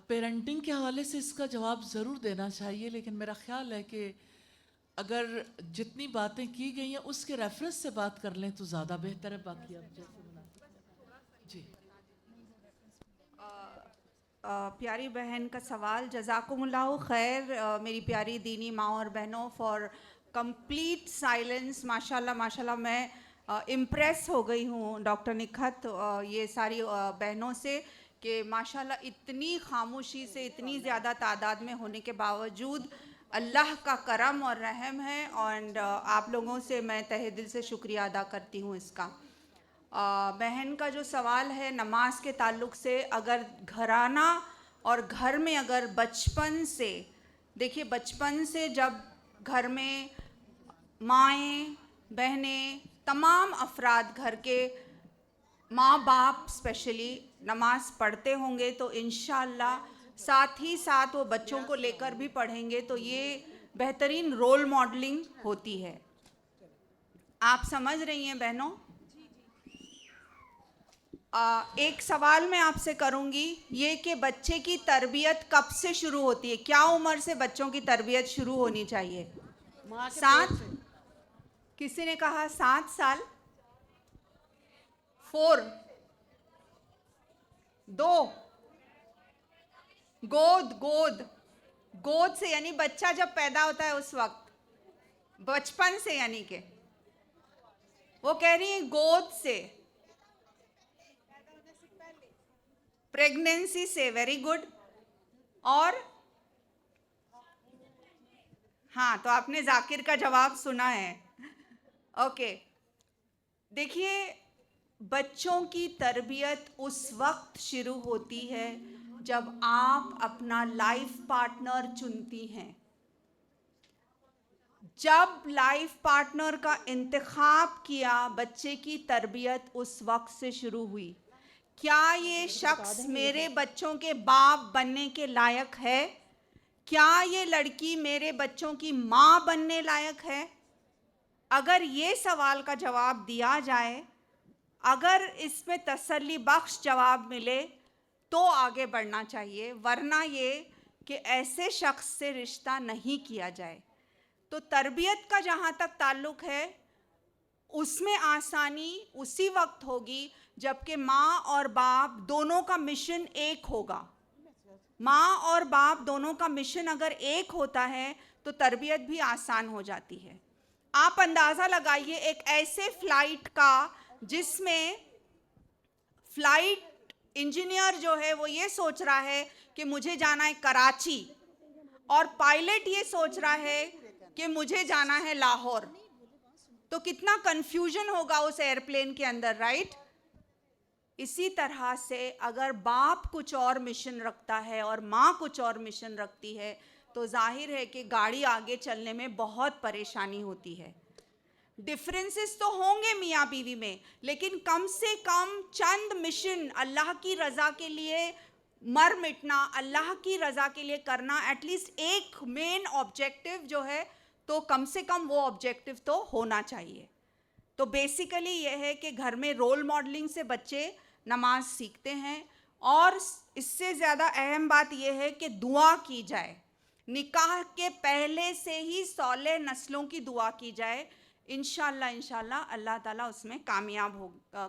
پیرنٹنگ کے حوالے سے اس کا جواب ضرور دینا چاہیے، لیکن میرا خیال ہے کہ اگر جتنی باتیں کی گئی ہیں اس کے ریفرنس سے بات کر لیں تو زیادہ بہتر ہے۔ باقی آپ جیسے جی پیاری بہن کا سوال. جزاکم اللہ خیر میری پیاری دینی ماں اور بہنوں فار کمپلیٹ سائلنس. ماشاء اللہ میں امپریس ہو گئی ہوں ڈاکٹر نکھت یہ ساری بہنوں سے کہ ماشاء اللہ اتنی خاموشی سے اتنی زیادہ تعداد میں ہونے کے باوجود اللہ کا کرم اور رحم ہے. اور آپ لوگوں سے میں تہہ دل سے شکریہ ادا کرتی ہوں اس کا. بہن کا جو سوال ہے نماز کے تعلق سے, اگر گھرانہ اور گھر میں اگر بچپن سے دیکھیے بچپن سے جب گھر میں مائیں بہنیں تمام افراد گھر کے ماں باپ اسپیشلی نماز پڑھتے ہوں گے تو انشاءاللہ ساتھ ہی ساتھ وہ بچوں کو لے کر بھی پڑھیں گے تو یہ بہترین رول ماڈلنگ ہوتی ہے. آپ سمجھ رہی ہیں بہنوں؟ ایک سوال میں آپ سے کروں گی یہ کہ بچے کی تربیت کب سے شروع ہوتی ہے؟ کیا عمر سے بچوں کی تربیت شروع ہونی چاہیے؟ 7؟ کسی نے کہا 7 سال؟ 4؟ 2؟ گود سے یعنی بچہ جب پیدا ہوتا ہے اس وقت بچپن سے یعنی کہ وہ کہہ رہی ہیں گود سے پریگننسی سے. Very good. اور ہاں تو آپ نے ذاکر کا جواب سنا ہے. اوکے دیکھیے بچوں کی تربیت اس وقت شروع ہوتی ہے جب آپ اپنا لائف پارٹنر چنتی ہیں. جب لائف پارٹنر کا انتخاب کیا بچے کی تربیت اس وقت سے شروع ہوئی. کیا یہ شخص میرے بچوں کے باپ بننے کے لائق ہے؟ کیا یہ لڑکی میرے بچوں کی ماں بننے لائق ہے؟ اگر یہ سوال کا جواب دیا جائے, اگر اس میں تسلی بخش جواب ملے تو آگے بڑھنا چاہیے, ورنہ یہ کہ ایسے شخص سے رشتہ نہیں کیا جائے. تو تربیت کا جہاں تک تعلق ہے اس میں آسانی اسی وقت ہوگی جب کہ ماں اور باپ دونوں کا مشن ایک ہوگا. ماں اور باپ دونوں کا مشن اگر ایک ہوتا ہے تو تربیت بھی آسان ہو جاتی ہے. آپ اندازہ لگائیے ایک ایسے فلائٹ کا جس میں فلائٹ انجینئر جو ہے وہ یہ سوچ رہا ہے کہ مجھے جانا ہے کراچی اور پائلٹ یہ سوچ رہا ہے کہ مجھے جانا ہے لاہور, تو کتنا کنفیوژن ہوگا اس ایئرپلین کے اندر, رائٹ؟ اسی طرح سے اگر باپ کچھ اور مشن رکھتا ہے اور ماں کچھ اور مشن رکھتی ہے تو ظاہر ہے کہ گاڑی آگے چلنے میں بہت پریشانی ہوتی ہے. ڈفرینسز تو ہوں گے میاں بیوی میں, لیکن کم سے کم چند مشن اللہ کی رضا کے لیے مر مٹنا, اللہ کی رضا کے لیے کرنا, ایٹ لیسٹ ایک مین آبجیکٹو جو ہے تو کم سے کم وہ آبجیکٹو تو ہونا چاہیے. تو بیسیکلی یہ ہے کہ گھر میں رول ماڈلنگ سے بچے نماز سیکھتے ہیں, اور اس سے زیادہ اہم بات یہ ہے کہ دعا کی جائے. نکاح کے پہلے سے ہی صالح نسلوں کی دعا کی جائے. انشاءاللہ اللہ تعالیٰ اس میں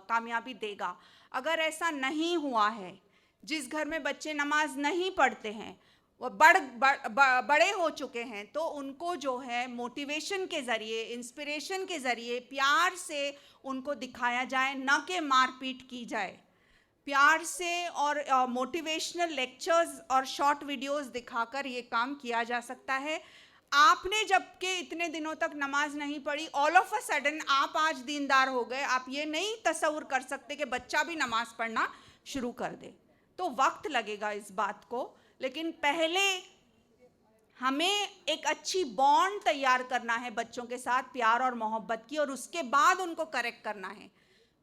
کامیابی دے گا. اگر ایسا نہیں ہوا ہے, جس گھر میں بچے نماز نہیں پڑھتے ہیں, وہ بڑے ہو چکے ہیں, تو ان کو جو ہے موٹیویشن کے ذریعے, انسپریشن کے ذریعے پیار سے ان کو دکھایا جائے, نہ کہ مار پیٹ کی جائے. پیار سے اور موٹیویشنل لیکچرز اور شارٹ ویڈیوز دکھا کر یہ کام کیا جا سکتا ہے. آپ نے جب کہ اتنے دنوں تک نماز نہیں پڑھی, آل آف اے سڈن آپ آج دیندار ہو گئے, آپ یہ نہیں تصور کر سکتے کہ بچہ بھی نماز پڑھنا شروع کر دے. تو وقت لگے گا اس بات کو, لیکن پہلے ہمیں ایک اچھی بانڈ تیار کرنا ہے بچوں کے ساتھ, پیار اور محبت کی, اور اس کے بعد ان کو کریکٹ کرنا ہے.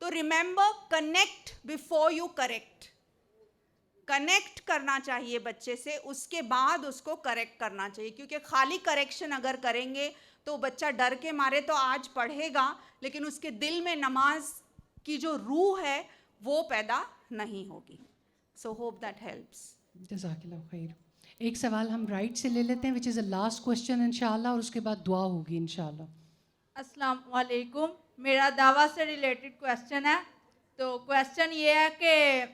تو remember, connect before you correct. Connect کرنا چاہیے بچے سے, اس کے بعد اس کو کریکٹ کرنا چاہیے, کیونکہ خالی کریکشن اگر کریں گے تو بچہ ڈر کے مارے تو آج پڑھے گا, لیکن اس کے دل میں نماز کی جو روح ہے وہ پیدا نہیں ہوگی. So hope that helps. جزاک اللہ خیر. ایک سوال ہم رائٹ سے لے لیتے ہیں وچ از اے لاسٹ کوسچن انشاءاللہ, اور اس کے بعد دعا ہوگی انشاءاللہ. السلام علیکم. میرا دعویٰ سے ریلیٹڈ کویسچن ہے. تو کویسچن یہ ہے کہ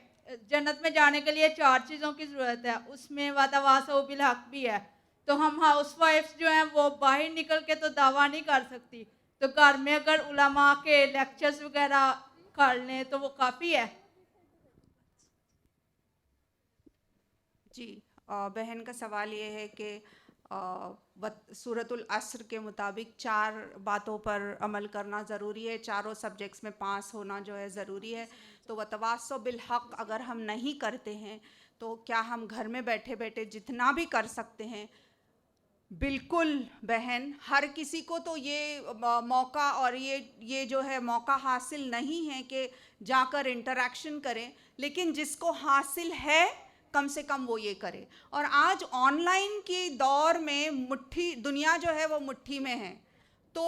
جنت میں جانے کے لیے 4 چیزوں کی ضرورت ہے، اس میں وتواصوا بالحق بھی ہے. تو ہم ہاؤس وائفس جو ہیں وہ باہر نکل کے تو دعویٰ نہیں کر سکتی، تو گھر میں اگر علماء کے لیکچرز وغیرہ کر لیں تو وہ کافی ہے. جی بہن کا سوال یہ ہے کہ سورۃ العصر کے مطابق 4 باتوں پر عمل کرنا ضروری ہے، چاروں سبجیکٹس میں پاس ہونا جو ہے ضروری ہے. تو وتواصوا بالحق اگر ہم نہیں کرتے ہیں تو کیا ہم گھر میں بیٹھے بیٹھے جتنا بھی کر سکتے ہیں؟ بالکل بہن، ہر کسی کو تو یہ موقع اور یہ جو ہے موقع حاصل نہیں ہے کہ جا کر انٹریکشن کریں، لیکن جس کو حاصل ہے کم سے کم وہ یہ کرے. اور آج آن لائن کی دور میں دنیا جو ہے وہ مٹھی میں ہے، تو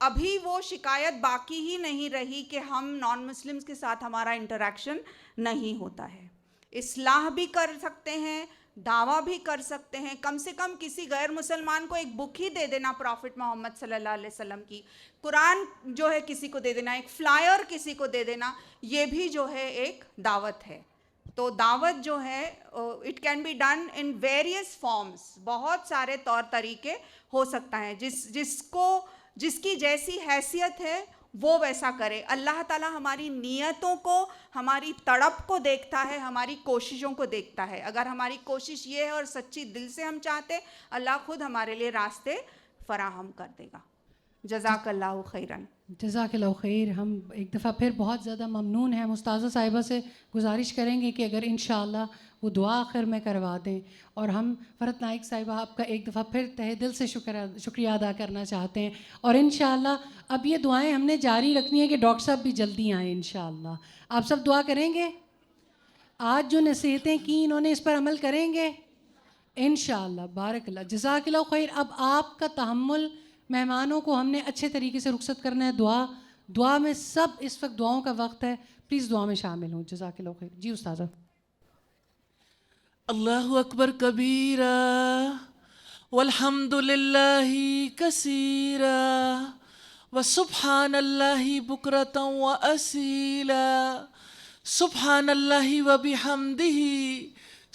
ابھی وہ شکایت باقی ہی نہیں رہی کہ ہم نان مسلمز کے ساتھ ہمارا انٹریکشن نہیں ہوتا ہے. اصلاح بھی کر سکتے ہیں، دعویٰ بھی کر سکتے ہیں. کم سے کم کسی غیر مسلمان کو ایک بک ہی دے دینا پرافٹ محمد صلی اللہ علیہ وسلم کی، قرآن جو ہے کسی کو دے دینا، ایک فلائر کسی کو دے دینا، یہ بھی جو ہے ایک دعوت ہے. تو دعوت جو ہے it can be done in various forms, بہت سارے طور طریقے ہو سکتا ہے. جس کی جیسی حیثیت ہے وہ ویسا کرے. اللہ تعالیٰ ہماری نیتوں کو، ہماری تڑپ کو دیکھتا ہے، ہماری کوششوں کو دیکھتا ہے. اگر ہماری کوشش یہ ہے اور سچی دل سے ہم چاہتے، اللہ خود ہمارے لیے راستے فراہم کر دے گا. جزاک اللہ خیراً. جزاک اللہ خیر. ہم ایک دفعہ پھر بہت زیادہ ممنون ہیں. مستاذہ صاحبہ سے گزارش کریں گے کہ اگر انشاءاللہ وہ دعا آخر میں کروا دیں. اور ہم فرحت نائک صاحبہ آپ کا ایک دفعہ پھر تہہ دل سے شکریہ ادا کرنا چاہتے ہیں. اور انشاءاللہ اب یہ دعائیں ہم نے جاری رکھنی ہے کہ ڈاکٹر صاحب بھی جلدی آئیں انشاءاللہ. آپ سب دعا کریں گے؟ آج جو نصیحتیں کی انہوں نے اس پر عمل کریں گے انشاءاللہ. بارک اللہ. جزاک اللہ خیر. اب آپ کا تحمل، مہمانوں کو ہم نے اچھے طریقے سے رخصت کرنا ہے. دعا میں سب اس وقت دعاؤں کا وقت ہے، پلیز دعا میں شامل ہوں. جزاک اللہ خیر. جی استاذہ. اللہ اکبر کبیرہ والحمد للہ کثیرہ وسبحان اللہ بکرۃ واسیلا سبحان اللہ وبحمدہ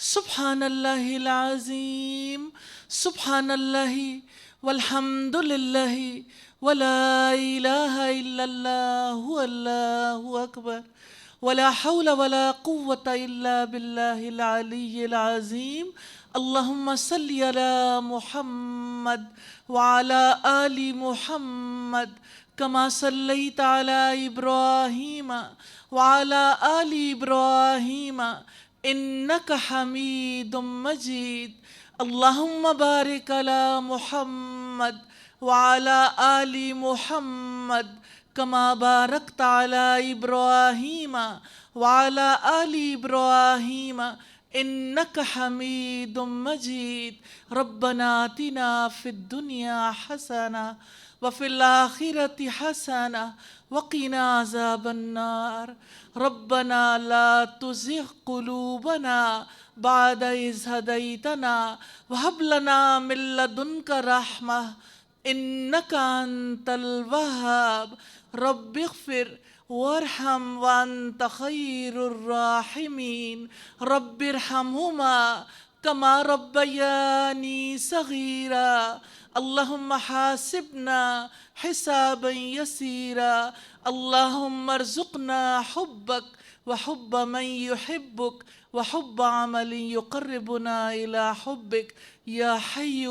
سبحان اللہ العظیم سبحان اللہ والحمد للہ ولا الہ الا اللہ اللہ اکبر ولا حول ولا قوة إلا بالله العلي العظيم. اللهم صل على محمد وعلى آل محمد كما صليت على إبراهيم وعلى آل إبراهيم إنك حميد مجيد. اللهم بارك على محمد وعلى آل محمد كما باركت على إبراهيم وعلى آل إبراهيم إنك حميد مجيد. ربنا آتنا في الدنيا حسنة وفي الآخرة حسنة وقنا عذاب النار. ربنا لا تزغ قلوبنا بعد إذ هديتنا وهب لنا من لدنك رحمة إنك أنت الوهاب. رب اغفر وارحم وأنت خير الراحمين. رب ارحمهما كما ربياني صغيرا. اللهم حاسبنا حسابا يسيرا. اللهم ارزقنا حبك وحب من يحبك وحب عمل يقربنا إلى حبك. يا حي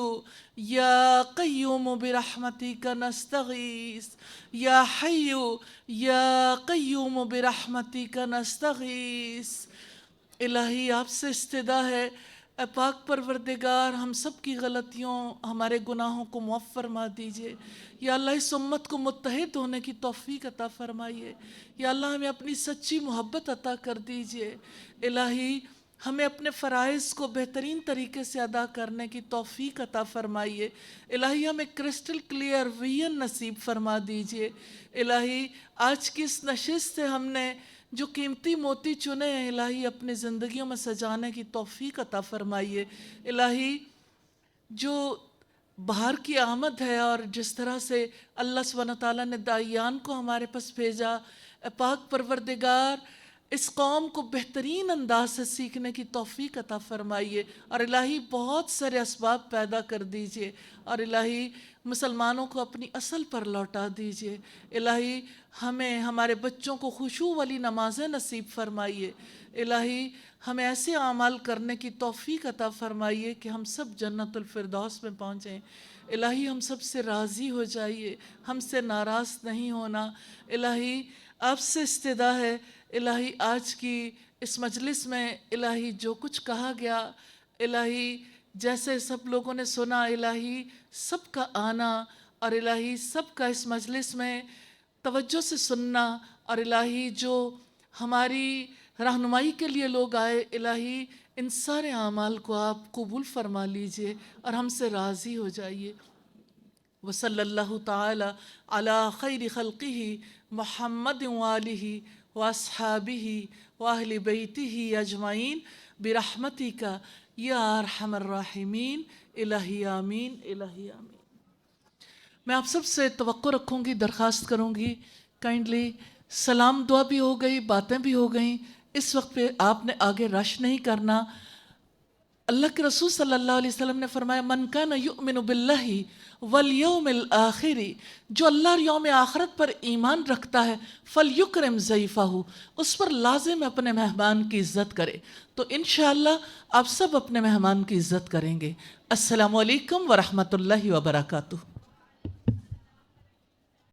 يا قيوم برحمتك نستغيث. يا حي يا قیوم برحمتک نستغیث. الہی آپ سے استدعا ہے، اے پاک پروردگار ہم سب کی غلطیوں، ہمارے گناہوں کو معاف فرما دیجئے. یا اللہ اس امت کو متحد ہونے کی توفیق عطا فرمائیے. یا اللہ ہمیں اپنی سچی محبت عطا کر دیجئے. الہی ہمیں اپنے فرائض کو بہترین طریقے سے ادا کرنے کی توفیق عطا فرمائیے. الہی ہمیں کرسٹل کلیئر ویژن نصیب فرما دیجئے. الہی آج کی اس نشست سے ہم نے جو قیمتی موتی چنے ہیں الہی اپنی زندگیوں میں سجانے کی توفیق عطا فرمائیے. الہی جو باہر کی آمد ہے اور جس طرح سے اللہ سبحانہ تعالیٰ نے داعیان کو ہمارے پاس بھیجا، اے پاک پروردگار اس قوم کو بہترین انداز سے سیکھنے کی توفیق عطا فرمائیے، اور الہی بہت سارے اسباب پیدا کر دیجئے، اور الہی مسلمانوں کو اپنی اصل پر لوٹا دیجئے۔ الہی ہمیں ہمارے بچوں کو خشوع والی نمازیں نصیب فرمائیے۔ الہی ہمیں ایسے اعمال کرنے کی توفیق عطا فرمائیے کہ ہم سب جنت الفردوس میں پہنچیں۔ الہی ہم سب سے راضی ہو جائیے، ہم سے ناراض نہیں ہونا۔ الہی آپ سے استدعا ہے، الہی آج کی اس مجلس میں الہی جو کچھ کہا گیا، الہی جیسے سب لوگوں نے سنا، الہی سب کا آنا اور الہی سب کا اس مجلس میں توجہ سے سننا، اور الہی جو ہماری رہنمائی کے لیے لوگ آئے، الہی ان سارے اعمال کو آپ قبول فرما لیجئے اور ہم سے راضی ہو جائیے۔ وصلی اللہ تعالی علی خیر خلقہ محمد وآلہ واصحابہ واہل بیتہ اجمعین برحمتک یا ارحم الراحمین۔ الہی آمین، الہی آمین۔ میں آپ سب سے توقع رکھوں گی، درخواست کروں گی، کائنڈلی سلام دعا بھی ہو گئی، باتیں بھی ہو گئیں، اس وقت پہ آپ نے آگے رش نہیں کرنا۔ اللہ کے رسول صلی اللہ علیہ وسلم نے فرمایا من کان یؤمن باللہ والیوم الآخر، جو اللہ اور یوم آخرت پر ایمان رکھتا ہے، فلیکرم ضیفہ، اس پر لازم اپنے مہمان کی عزت کرے۔ تو انشاءاللہ آپ سب اپنے مہمان کی عزت کریں گے۔ السلام علیکم ورحمۃ اللہ وبرکاتہ۔